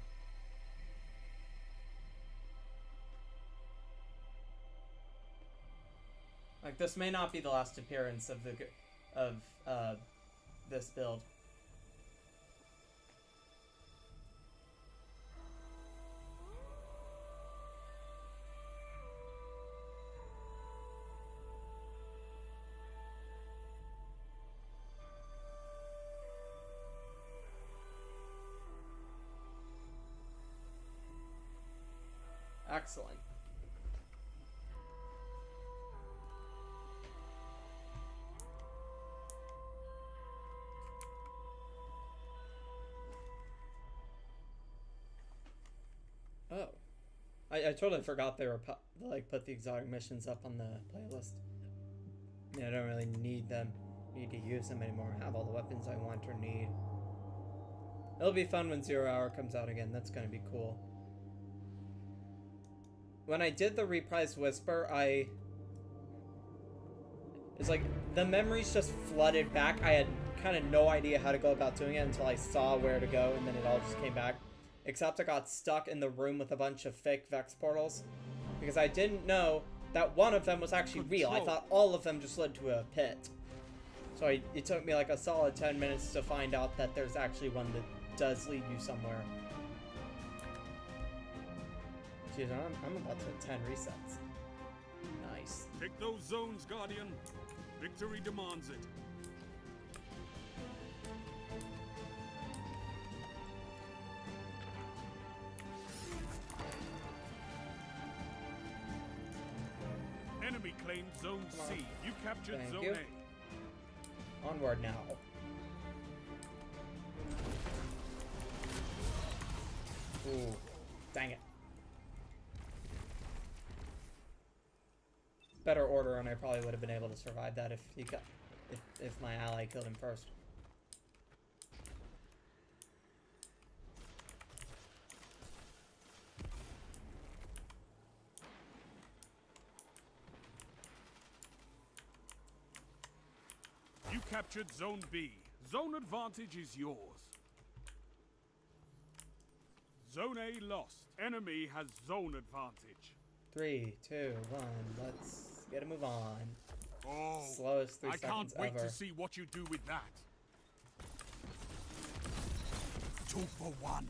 Like, this may not be the last appearance of this build. Excellent. Oh. I totally forgot they were put the exotic missions up on the playlist. Yeah, I don't really need to use them anymore. I have all the weapons I want or need. It'll be fun when 0 Hour comes out again. That's gonna be cool. When I did the reprised Whisper, it's like the memories just flooded back. I had kind of no idea how to go about doing it until I saw where to go, and then it all just came back. Except I got stuck in the room with a bunch of fake Vex portals because I didn't know that one of them was actually real. I thought all of them just led to a pit. So it took me like a solid 10 minutes to find out that there's actually one that does lead you somewhere. Jeez, I'm about to hit 10 resets. Nice. Take those zones, Guardian. Victory demands it. Enemy claimed Zone C. You captured Zone A. Onward now. Ooh, dang it. Better order, and I probably would have been able to survive that if my ally killed him first. You captured Zone B. Zone advantage is yours. Zone A lost. Enemy has zone advantage. 3, 2, 1. Let's get a move on. Oh, Slowest 3 I seconds can't wait ever. to see what you do with that. 2 for 1.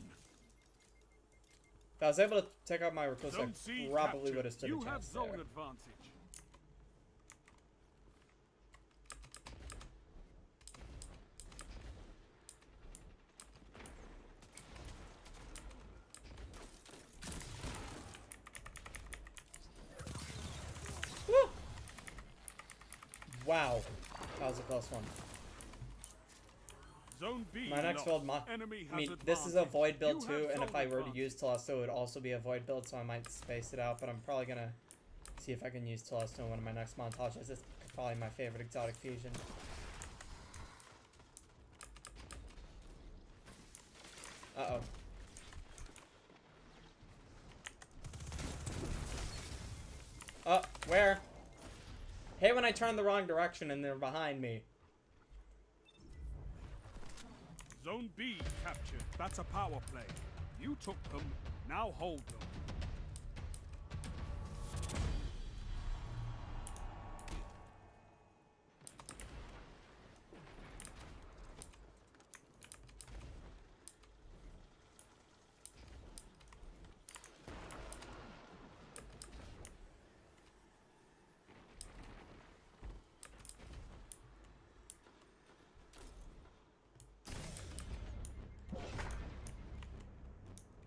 If I was able to take out my recluse, Zone I C probably captured. would have stood You a have chance zone there. advantage. Woo! Wow, that was a close one. Zone B My next lost. build, Enemy I mean, has this is a advantage. void build You too, have and if zone I were to advantage. use Telesto, it would also be a void build, so I might space it out, but I'm probably gonna see if I can use Telesto in one of my next montages. It's probably my favorite exotic fusion. Uh-oh. Oh, where? Hey, when I turn the wrong direction and they're behind me. Zone B captured. That's a power play. You took them. Now hold them.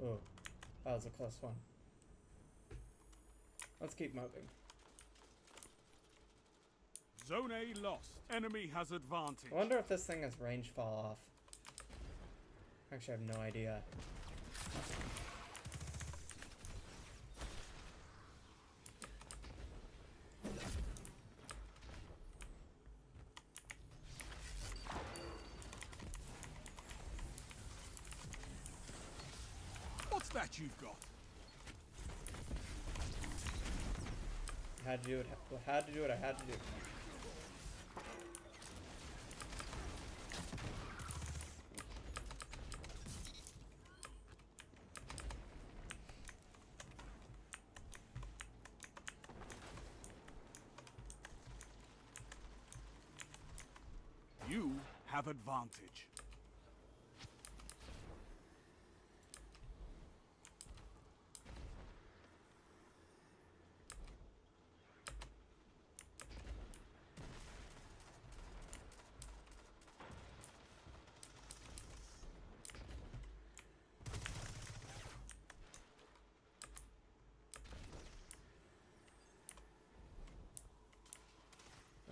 Ooh, that was a close one. Let's keep moving. Zone A lost. Enemy has advantage. I wonder if this thing has range fall off. Actually, I have no idea. What's that you've got? I had to do what I had to do. You have advantage.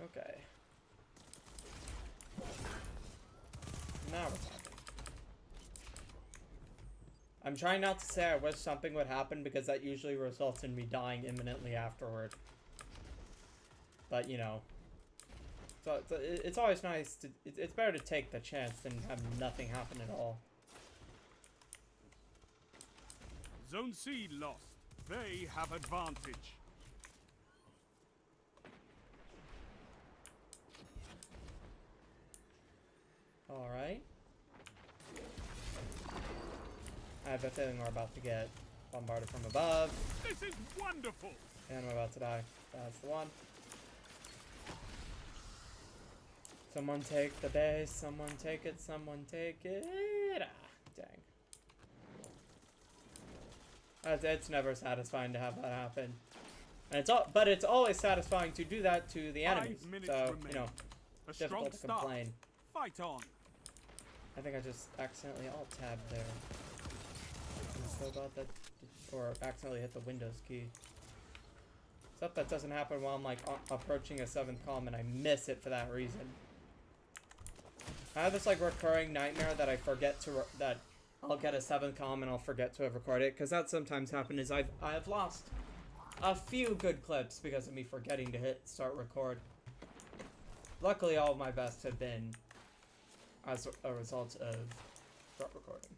Okay. Now we're talking. I'm trying not to say I wish something would happen because that usually results in me dying imminently afterward. But, you know. So it's always nice to... It's better to take the chance than have nothing happen at all. Zone C lost. They have advantage. Alright. I have a feeling we're about to get bombarded from above. This is wonderful. And I'm about to die. That's the one. Someone take the base. Someone take it. Someone take it. Ah, dang. It's never satisfying to have that happen. And but it's always satisfying to do that to the enemies. 5 minutes So, remain. you know, A strong difficult to start. complain. Fight on. I think I just accidentally alt-tabbed there. I'm so glad that... Or accidentally hit the Windows key. Except that doesn't happen while I'm, like, approaching a 7th column and I miss it for that reason. I have this, like, recurring nightmare that I forget to... that I'll get a 7th column and I'll forget to have recorded it. Because that sometimes happens is I've lost a few good clips because of me forgetting to hit start record. Luckily, all of my best have been as a result of start recording.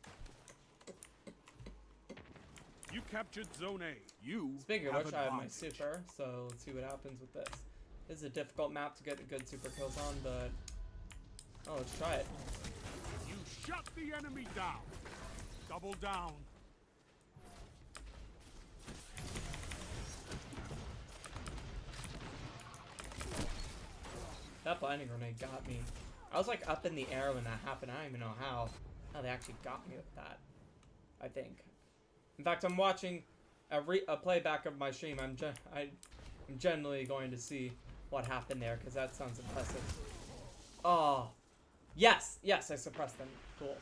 You captured Zone A. You Speaking of have which, I have my advantage. super, so let's see what happens with this. This is a difficult map to get good super kills on, but... Oh, let's try it. You shut the enemy down. Double down. That blinding grenade got me. I was like up in the air when that happened. I don't even know how they actually got me with that. I think. In fact, I'm watching a playback of my stream. I'm generally going to see what happened there, because that sounds impressive. Oh, yes, yes, I suppressed them. Cool.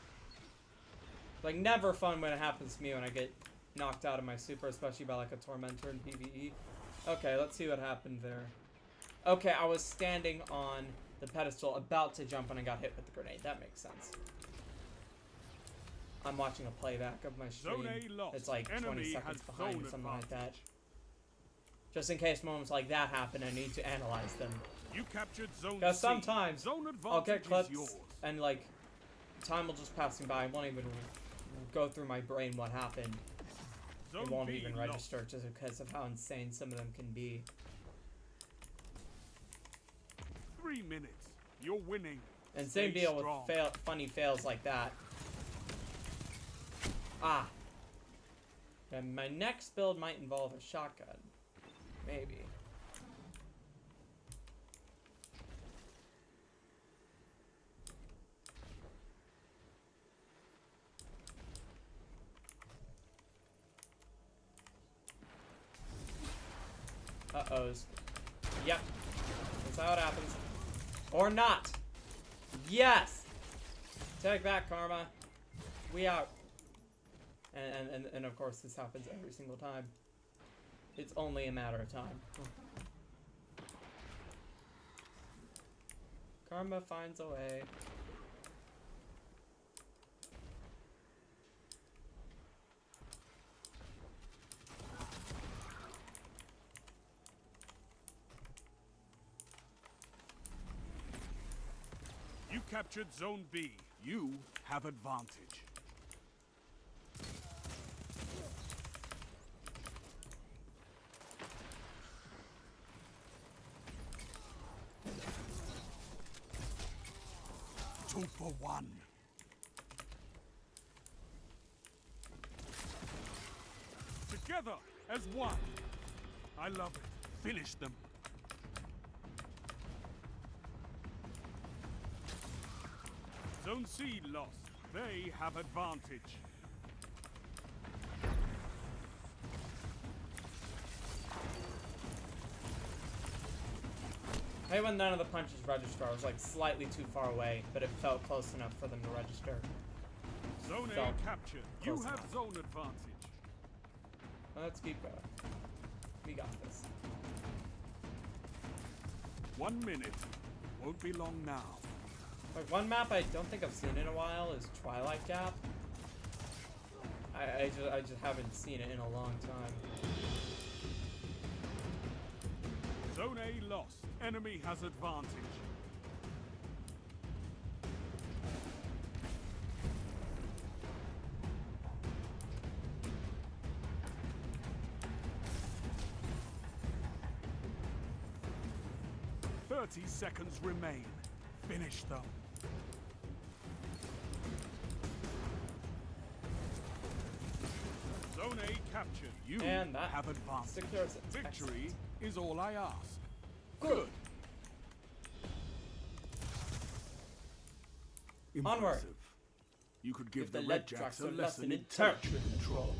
Like, never fun when it happens to me when I get knocked out of my super, especially by like a tormentor in PvE. Okay, let's see what happened there. Okay, I was standing on the pedestal, about to jump, and I got hit with the grenade. That makes sense. I'm watching a playback of my stream. It's like 20 seconds behind, something like that. Just in case moments like that happen, I need to analyze them. You captured zone C. Because sometimes I'll get clips yours. and like time will just pass me by. I won't even go through my brain what happened. Zone It won't B even lost. register just because of how insane some of them can be. 3 minutes. You're winning. And Stay same deal strong. with funny fails like that. Ah. And my next build might involve a shotgun. Maybe. Uh-ohs. Yep. That's how it happens. Or not. Yes! Take back, Karma. We out. And of course this happens every single time. It's only a matter of time. Karma finds a way. You captured zone B. You have advantage. Two for one. Together as one. I love it. Finish them. Zone C lost. They have advantage. I hate when none of the punches register. I was like slightly too far away, but it felt close enough for them to register. Zone Felt A captured. You close have enough. zone advantage. Let's keep going. We got this. 1 minute. Won't be long now. Like one map I don't think I've seen in a while is Twilight Gap. I just haven't seen it in a long time. Zone A lost. Enemy has advantage. "30 seconds remain. Finish them." Zone A captured. You And that have advantage. secures it. Victory Excellent. is all I ask. Good. Onward. Impressive. You could give Give the the Red Red Jacks a Jacks lesson in territory control.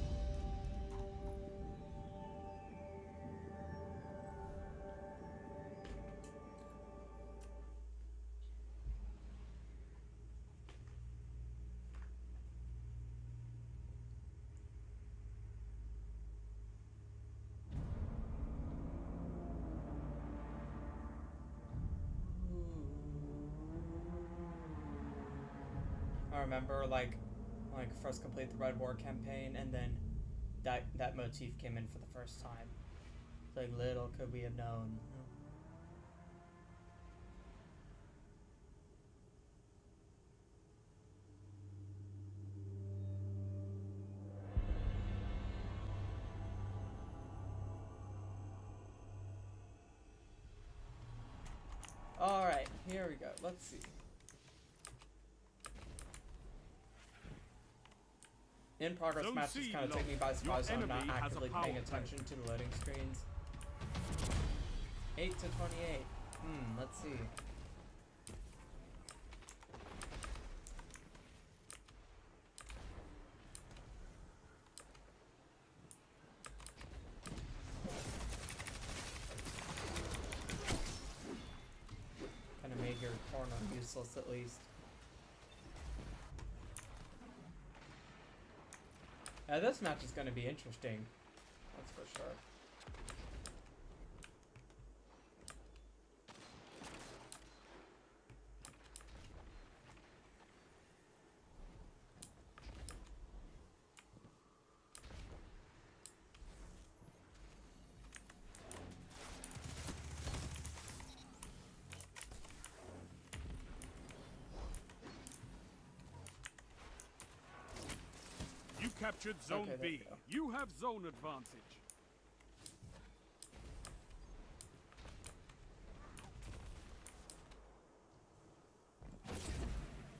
I remember like first complete the Red War campaign, and then that motif came in for the first time. It's like little could we have known. All right, here we go. Let's see. In progress Zone matches C kind of lost. take me by surprise, so Your I'm not enemy has a actively power paying play. attention to the loading screens. 8 to 28. Let's see. useless at least. This match is going to be interesting. That's for sure. You captured Zone Okay, there we B. go. You have zone advantage.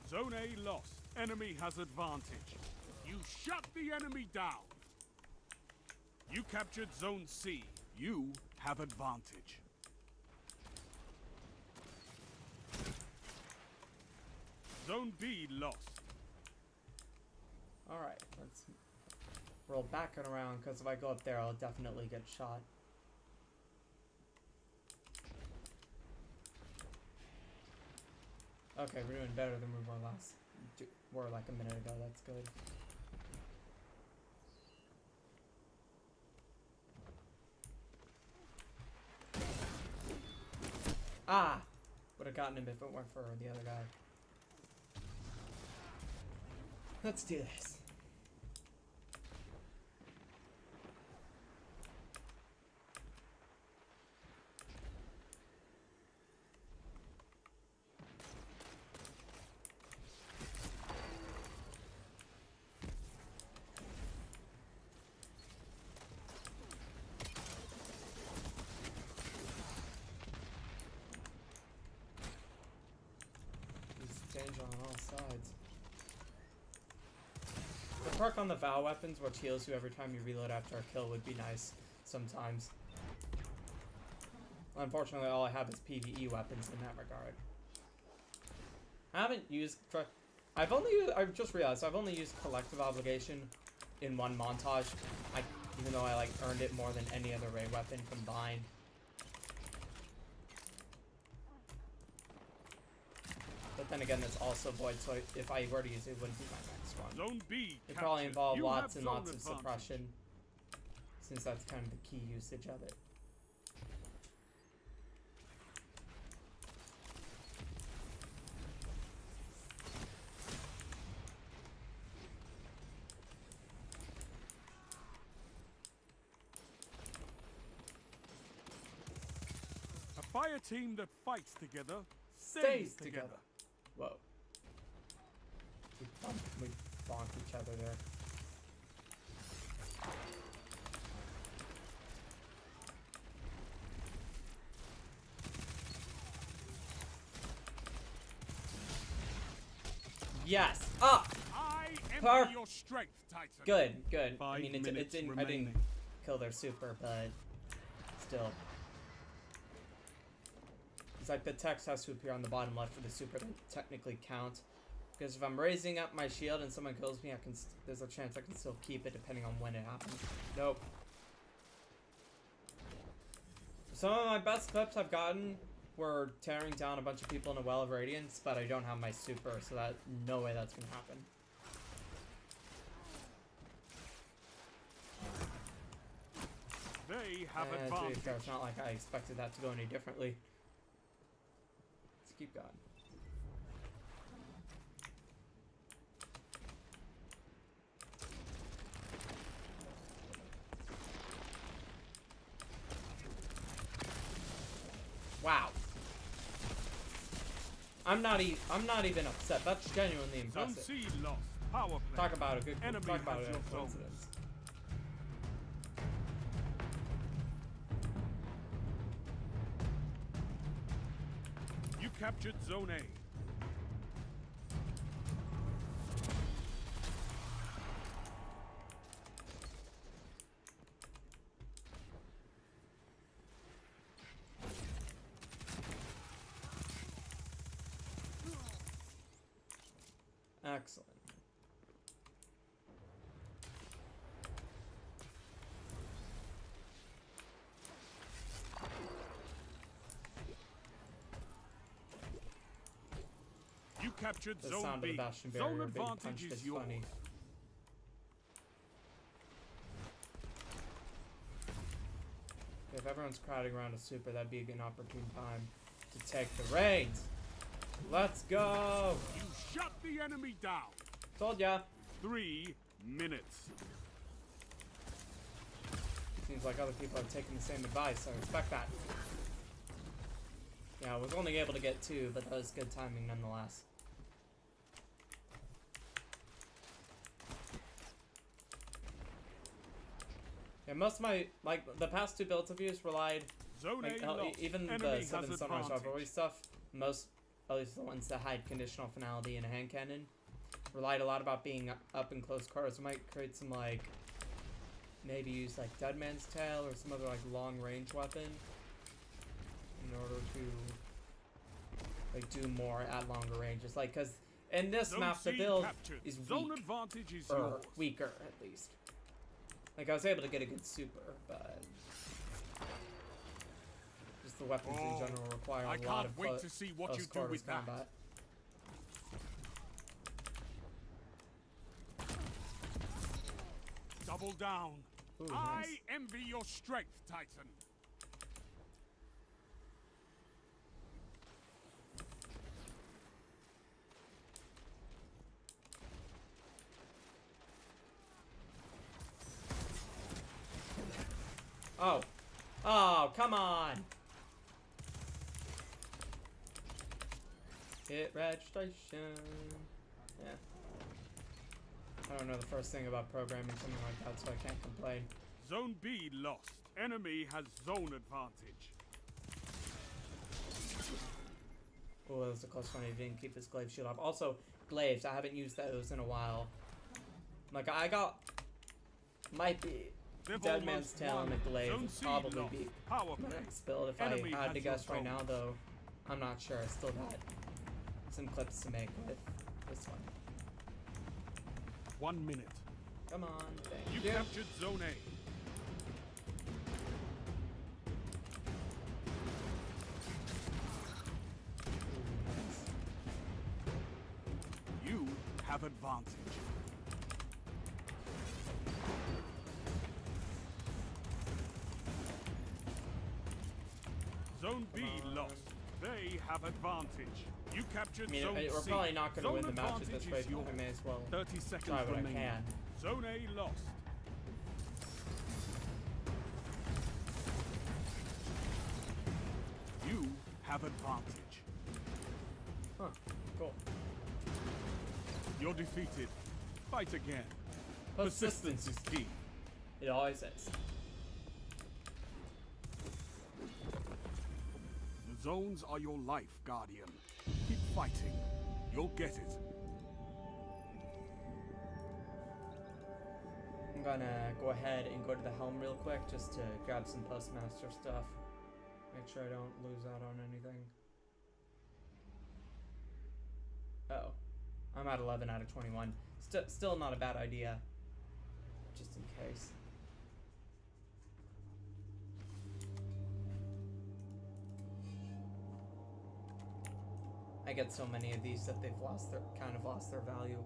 Zone A lost. Enemy has advantage. You shut the enemy down. You captured Zone C. You have advantage. Zone B lost. Alright, let's roll back and around, because if I go up there, I'll definitely get shot. Okay, we're doing better than we were like a minute ago. That's good. Ah! Would have gotten him if it weren't for the other guy. Let's do this. There's danger on all sides. The perk on the Vow weapons, which heals you every time you reload after a kill, would be nice sometimes. Unfortunately, all I have is PvE weapons in that regard. I haven't used... I've just realized I've only used Collective Obligation in one montage. Even though I like earned it more than any other ray weapon combined. But then again, that's also void, so if I were to use it, it wouldn't be my next one. Zone B It probably involve You lots have and zone lots of advantage. suppression, since that's kind of the key usage of it. A fire team that fights together Stays stays together. together. Whoa. We bonked each other there. Yes! Up! I Perf- envy your strength, Titan. Good, good. I 5 mean, it minutes didn't, I remaining. didn't kill their super, but still. It's like the text has to appear on the bottom left for the super to technically count. Because if I'm raising up my shield and someone kills me, there's a chance I can still keep it depending on when it happens. Nope. Some of my best clips I've gotten were tearing down a bunch of people in a well of radiance, but I don't have my super, so that no way that's gonna happen. They have And to be advantage. fair, it's not like I expected that to go any differently. Let's keep going. Wow. I'm not even upset. That's genuinely Zone impressive. C lost. Power play. Talk about a good Enemy talk about has a your zone. coincidence. You captured Zone A. Excellent. captured the Zone sound of B. the Bastion Zone barrier being advantage punched is is yours. funny. If everyone's crowding around a super, that'd be a good opportune time to take the reins. Let's go! You shut the enemy down. Told ya. 3 minutes. Seems like other people have taken the same advice, so I respect that. Yeah, I was only able to get 2, but that was good timing nonetheless. Yeah, most of my, like, the past 2 builds I've used relied, Zone like, A lost. even Enemy the 7 has Sunrise advantage. Rivalry stuff, most, at least the ones that had conditional finality and a hand cannon, relied a lot about being up in close quarters. I might create some, like, maybe use, like, Dead Man's Tail or some other, like, long-range weapon in order to, like, do more at longer ranges. Like, because in this Zone map, the C build captured. is Zone weak, advantage is or yours. weaker, at least. Like, I was able to get a good super, but just the weapons in general require I a lot can't of wait to see what you do quarters with that. combat. Double down. Ooh, I nice. envy your strength, Titan. Oh. Oh, come on. Hit registration. Yeah. I don't know the first thing about programming something like that, so I can't complain. Zone B lost. Enemy has zone advantage. Oh, that's a close one. He didn't keep his glaive shield up. Also, glaives. I haven't used those in a while. Like, I got... Might be... They've Dead Man's almost Tail won. and a glaive Zone would C probably lost. be Power my play. next build. If Enemy I had has to guess your right zone. now, though, I'm not sure. I still got some clips to make with this one. 1 minute. Come on, You thank you. captured Zone A. You have advantage. Zone B lost. They have advantage. You captured I mean, Zone we're C. probably not going to Zone win the match at this advantage rate, is but I yours. may as well 30 seconds try what I remaining. can. Zone A lost. You have advantage. Huh, cool. You're defeated. Fight again. Persistence is key. It always is. The zones are your life, Guardian. Keep fighting. You'll get it. I'm gonna go ahead and go to the helm real quick just to grab some postmaster stuff. Make sure I don't lose out on anything. Uh-oh. I'm at 11 out of 21. Still not a bad idea. Just in case. I get so many of these that they've kind of lost their value.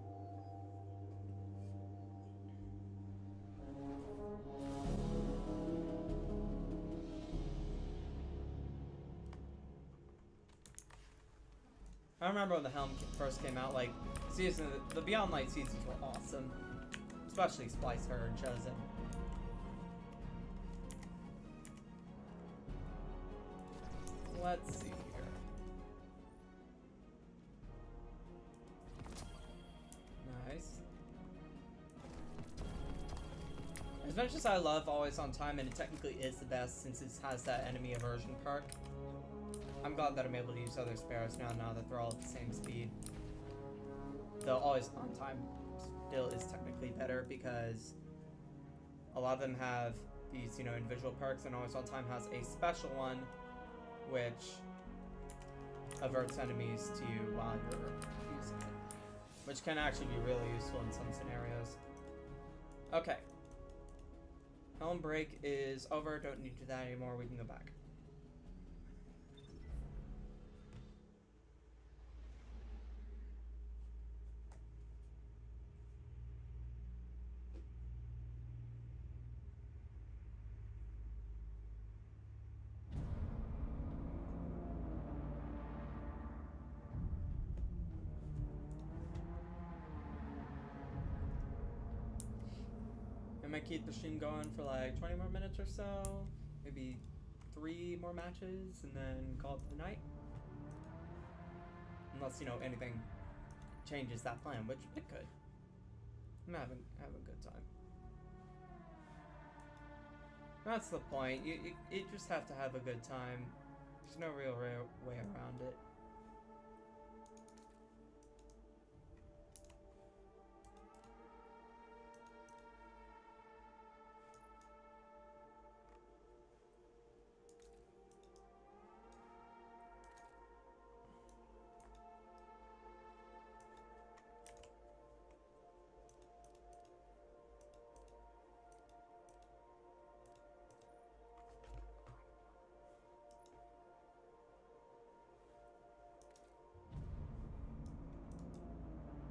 I remember when the helm first came out, like, the Beyond Light seasons were awesome. Especially Splicer and Chosen. Let's see here. Nice. As much as I love Always on Time, and it technically is the best since it has that enemy aversion perk, I'm glad that I'm able to use other sparrows now that they're all at the same speed. Though Always on Time still is technically better because a lot of them have these, individual perks, and Always on Time has a special one which averts enemies to you while you're using it, which can actually be really useful in some scenarios. Okay. Helm break is over. Don't need to do that anymore. We can go back. might keep the stream going for like 20 more minutes or so. Maybe 3 more matches and then call it the night. Unless, you know, anything changes that plan, which it could. I'm having a good time. That's the point. You just have to have a good time. There's no real way around it.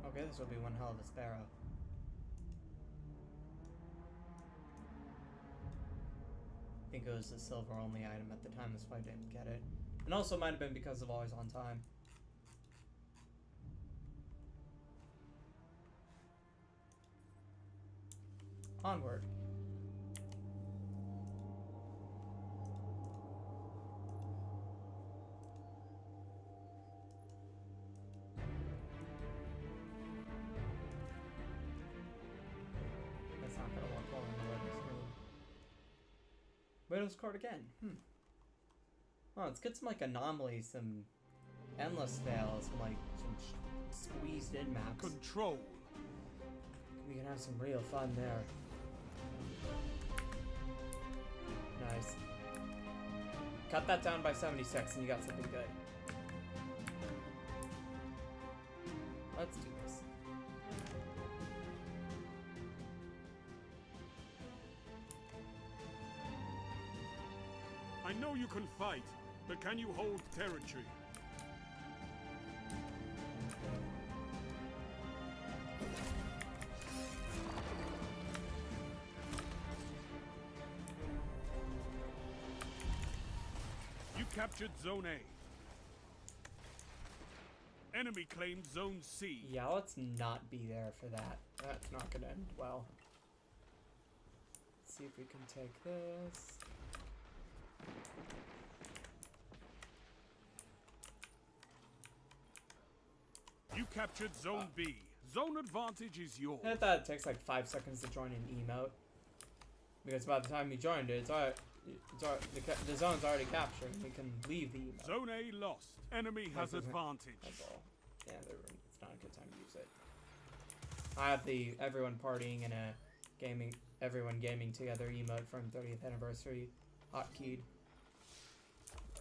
Okay, this will be one hell of a sparrow. I think it was a silver only item at the time, that's why I didn't get it. And also might have been because of always on time. Onward. Widow's card again. Oh, let's get some like anomalies, some endless fails, some like some squeezed in maps. Control. We can have some real fun there. Nice. Cut that down by 76 and you got something good. Let's do this. I know you can fight, but can you hold territory? You captured Zone A. Enemy claimed Zone C. Yeah, let's not be there for that. That's not gonna end well. Let's see if we can take this. You captured Zone B. Zone advantage is yours. I thought it takes like 5 seconds to join an emote. Because by the time you joined it, the zone's already captured. You can leave the emote. Zone A lost. Enemy has advantage. That's all. Yeah, it's not a good time to use it. I have the everyone partying in a everyone gaming together emote from 30th anniversary hotkeyed.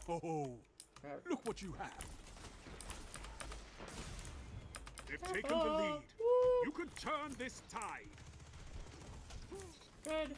Oh, look what you have. They've taken the lead. You can turn this tide. Good.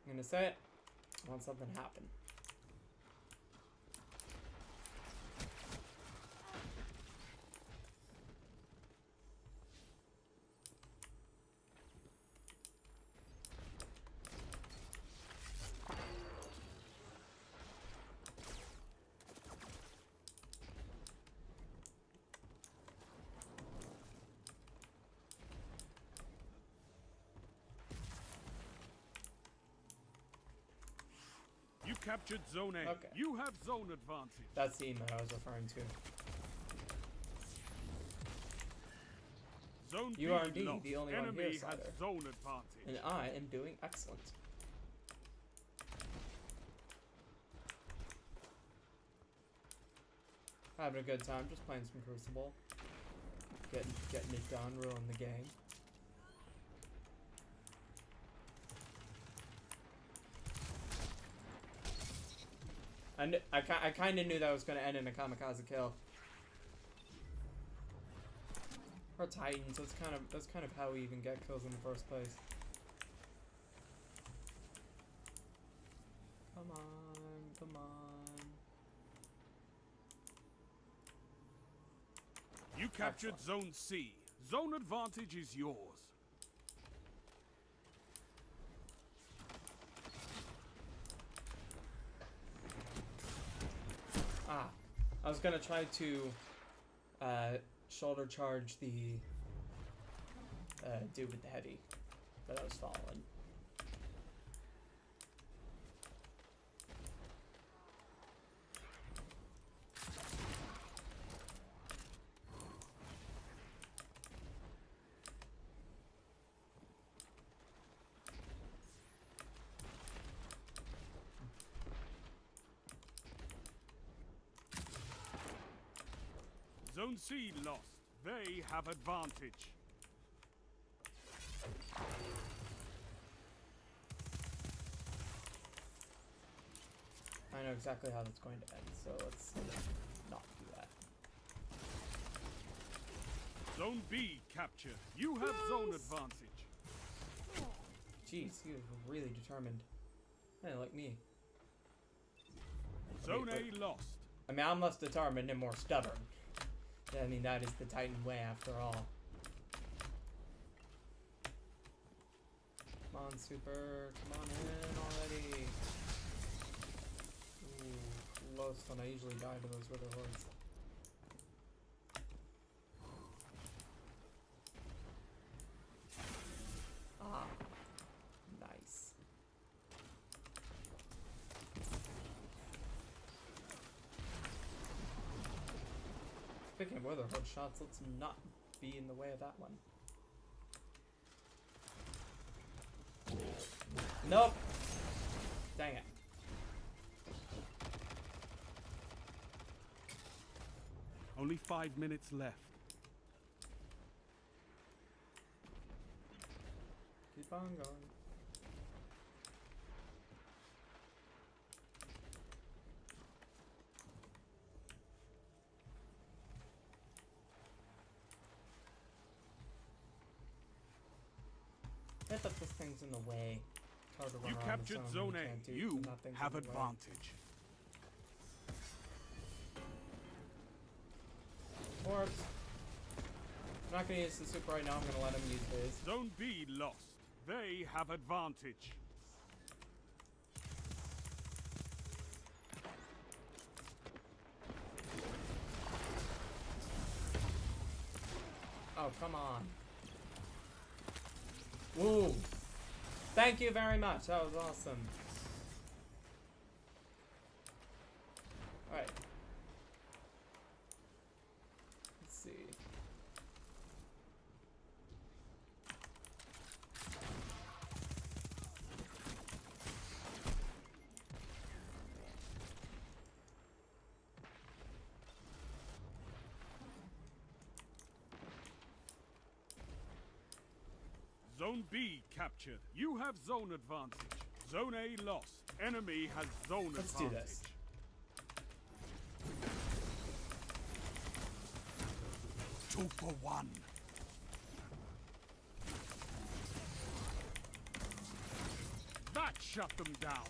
I'm gonna say it. I want something to happen. You captured Zone A. Okay. You have zone advantage. That's the emote I was referring to. Zone You B are indeed lost. the only one Enemy here, has Cider. zone advantage. And I am doing excellent. Having a good time, just playing some Crucible. Getting it done, ruling the game. I kind of knew that was going to end in a kamikaze kill. Or Titans, that's kind of how we even get kills in the first place. Come on, come on. You captured Excellent. Zone C. Zone advantage is yours. Ah, I was gonna try to shoulder charge the dude with the heady, but I was falling. Zone C lost. They have advantage. I know exactly how that's going to end, so let's not do that. Zone B captured. You have zone advantage. Jeez, he was really determined. Like me. Zone Wait. A lost. I mean, I'm less determined and more stubborn. I mean, that is the Titan way after all. Come on, Super. Come on in already. Ooh, close when I usually die to those wither hordes. Ah. Nice. Speaking of wither horde shots, let's not be in the way of that one. Nope. Dang it. Only 5 minutes left. Keep on going. I thought this thing's in the way. It's hard to run You around captured the Zone can't A. do You nothing have in the way. advantage. Orbs. I'm not gonna use the super right now, I'm gonna let him use his. Zone B lost. They have advantage. Oh, come on. Woo! Thank you very much, that was awesome. Alright. Let's see. Zone B captured. You have zone advantage. Zone A lost. Enemy has zone Let's do advantage. this. Two for one. That shut them down.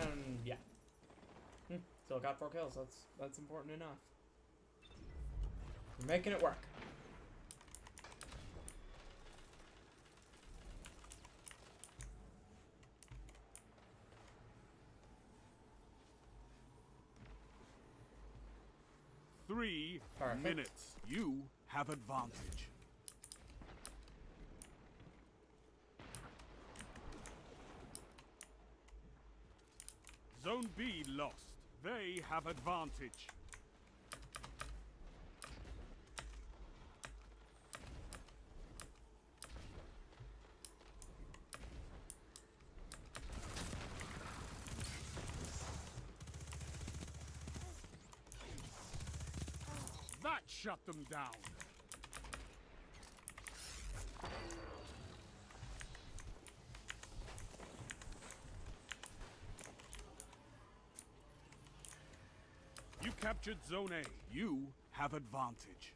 And yeah. Still got 4 kills, that's important enough. We're making it work. Three Perfect. minutes. You have advantage. Zone B lost. They have advantage. That shut them down. You captured Zone A. You have advantage.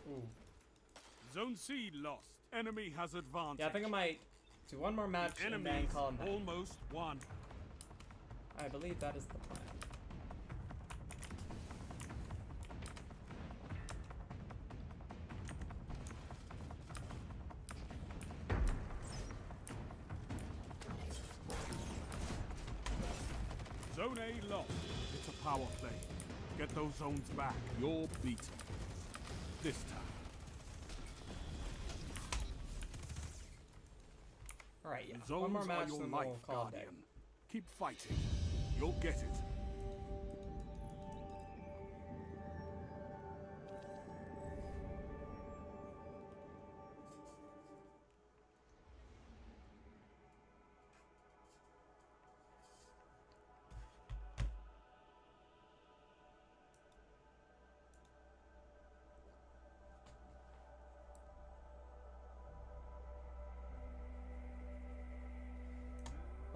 Ooh. Zone C lost. Enemy has advantage. Yeah, I think I might do one more match and then call him back. Almost won. I believe that is the plan. Zone A lost. It's a power play. Get those zones back. You're beaten. This time. Alright, yeah. Zones One more match are your and then life, we'll call it Guardian. day. Keep fighting. You'll get it.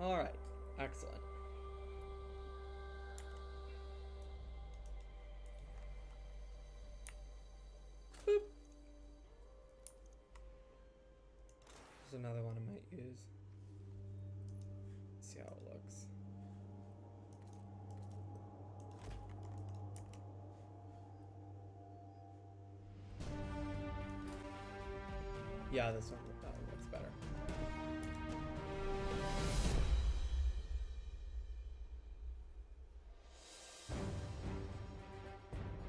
Alright, excellent. Boop. There's another one I might use. Let's see how it looks. Yeah, this one looks better.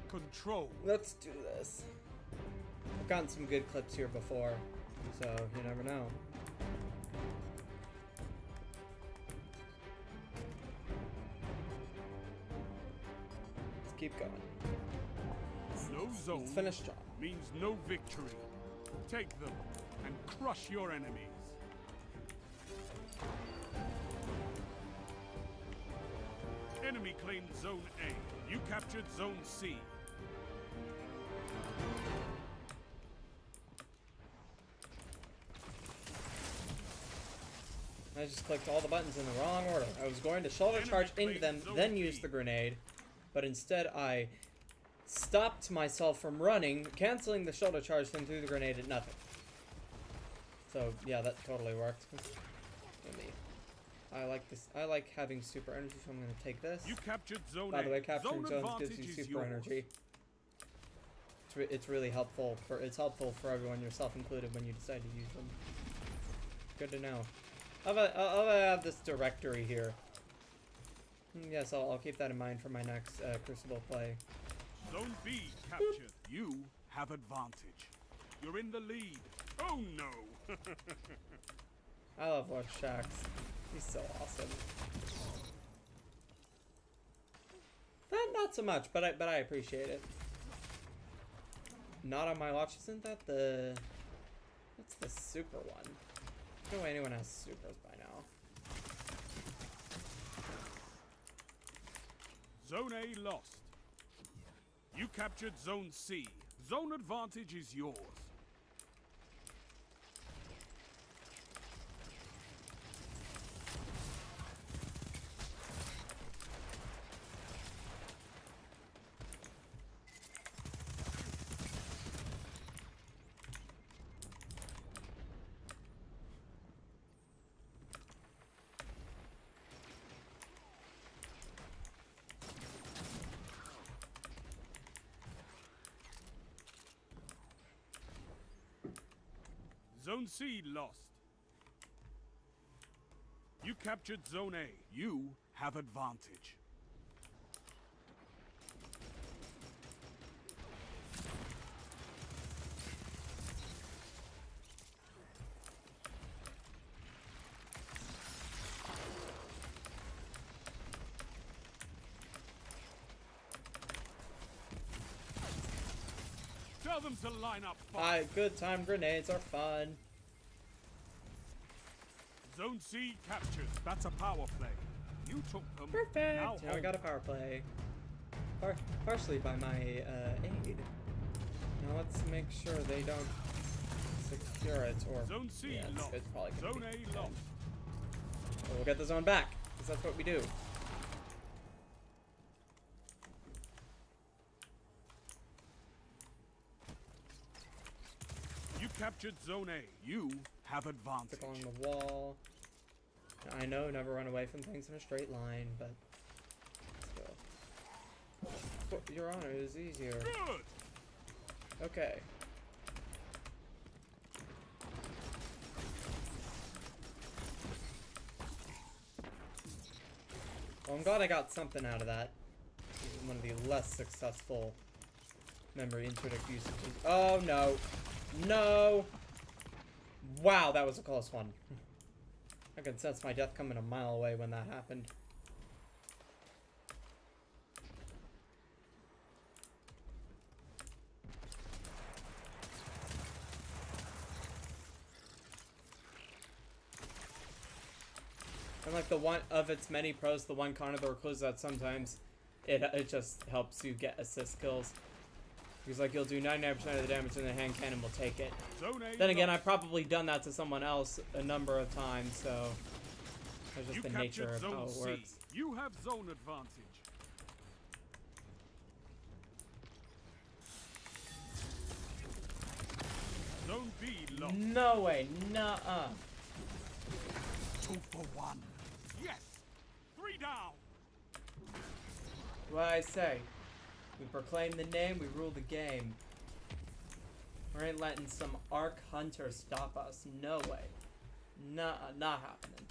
Control. Let's do this. I've gotten some good clips here before, so you never know. Let's keep going. No zone Let's finish job. means no victory. Take them and crush your enemies. Enemy claimed Zone A. You captured Zone C. I just clicked all the buttons in the wrong order. I was going to shoulder charge into them, then use the grenade, but instead I stopped myself from running, canceling the shoulder charge, then threw the grenade at nothing. So yeah, that totally worked. I like this. I like having super energy, so I'm gonna take this. You captured Zone By the way, A. capturing Zone zones gives you advantage is super yours. energy. It's really helpful for everyone, yourself included, when you decide to use them. Good to know. I'll have this directory here. Yes, I'll keep that in mind for my next Crucible play. Zone B captured. You have advantage. You're in the lead. Oh no! I love Lord Shax. He's so awesome. Not so much, but I appreciate it. Not on my watch. Isn't that the? That's the super one. No way anyone has supers by now. Zone A lost. You captured Zone C. Zone advantage is yours. Zone C lost. You captured Zone A. You have advantage. Tell them to line up fire. Good time grenades are fun. Zone C captured. That's a power play. You took them. Perfect. Now Now I got a power play. Partially by my aid. Now let's make sure they don't secure it, or Zone C yeah, lost. it's probably gonna Zone be A lost. But we'll get the zone back, because that's what we do. You captured Zone A. You have advantage. Stick along the wall. I know, never run away from things in a straight line, but still. But, Your Honor, it is easier. Good. Okay. Well, I'm glad I got something out of that. One of the less successful memory interdict usages. Oh, no. No! Wow, that was a close one. I could sense my death coming a mile away when that happened. And like the one of its many pros, the one con of the recluse that sometimes it just helps you get assist kills. Because like you'll do 99% of the damage and the hand cannon will take it. Then again, I've probably done that to someone else a number of times, so that's just the nature of how it works. You have zone advantage. Zone B lost. No way, nuh-uh. 2 for 1. Yes. 3 down. What I say? We proclaim the name, we rule the game. We ain't letting some Arc Hunter stop us. No way. Nuh-uh, not happening.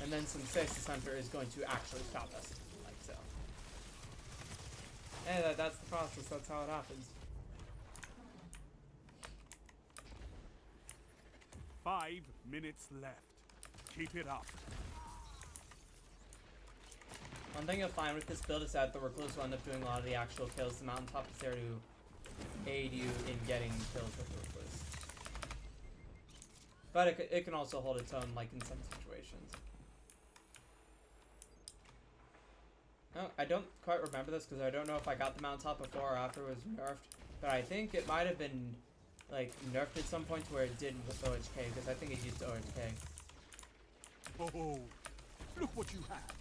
And then some Stasis Hunter is going to actually stop us. Like so. And that's the process, that's how it happens. 5 minutes left. Keep it up. One thing you'll find with this build is that the Recluse will end up doing a lot of the actual kills. The Mountaintop is there to aid you in getting kills with the Recluse. But it can also hold its own, like, in some situations. Oh, I don't quite remember this because I don't know if I got the Mountaintop before or after it was nerfed. But I think it might have been, like, nerfed at some point where it did with OHK, because I think it used OHK. Oh, look what you have.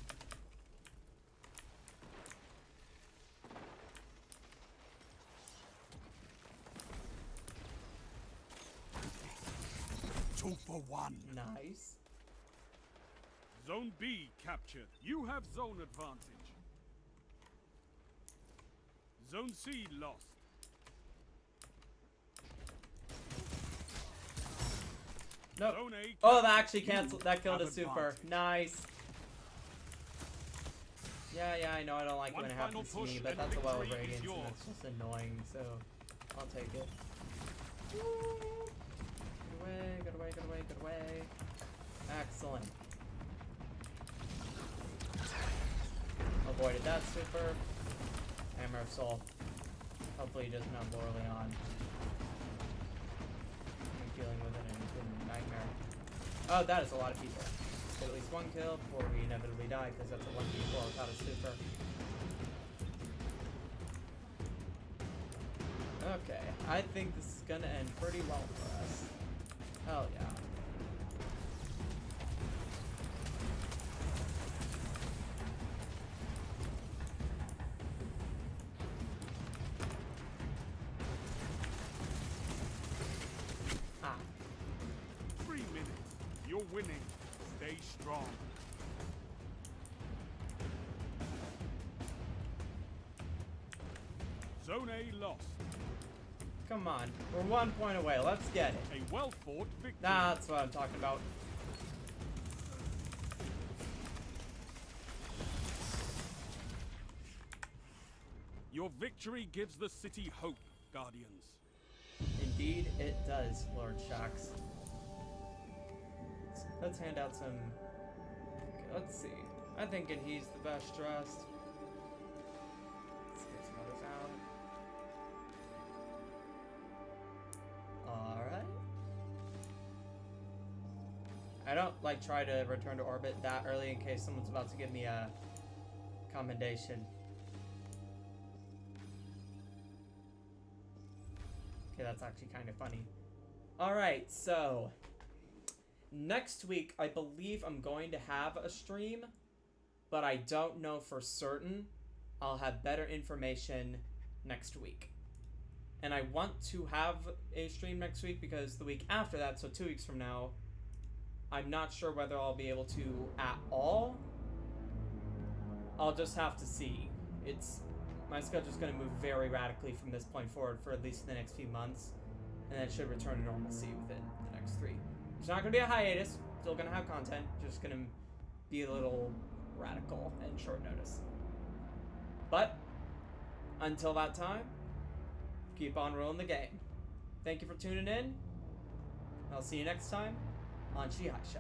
Two for 1. Nice. Zone B captured. You have zone advantage. Zone C lost. Nope. Zone A Oh, that actually canceled. That killed a super. advantage. Nice. Yeah, I know I don't like One when it final happens to me, push but and that's a well of victory is radiance, and yours. it's just annoying, so I'll take it. Get away, get away, get away, get away. Excellent. Avoided that super. Hammer of Soul. Hopefully he doesn't have Lorelei on. I'm dealing with it and it's been a nightmare. Oh, that is a lot of people. Get at least one kill before we inevitably die, because that's a 1v4 without a super. Okay, I think this is gonna end pretty well for us. Hell yeah. Ah. 3 minutes. You're winning. Stay strong. Zone A lost. Come on, we're 1 point away. Let's get it. A well-fought victory. That's what I'm talking about. Your victory gives the city hope, Guardians. Indeed, it does, Lord Shax. Let's hand out some. Okay, let's see. I'm thinking he's the best dressed. Let's get some others out. Alright. I don't like try to return to orbit that early in case someone's about to give me a commendation. Okay, that's actually kind of funny. Alright, so Next week, I believe I'm going to have a stream, but I don't know for certain. I'll have better information next week. And I want to have a stream next week because the week after that, so 2 weeks from now, I'm not sure whether I'll be able to at all. I'll just have to see. My schedule's going to move very radically from this point forward for at least the next few months, and then it should return to normalcy within the next 3. It's not going to be a hiatus. Still going to have content. Just going to be a little radical and short notice. But until that time, keep on rolling the game. Thank you for tuning in. I'll see you next time on Shihai-sha.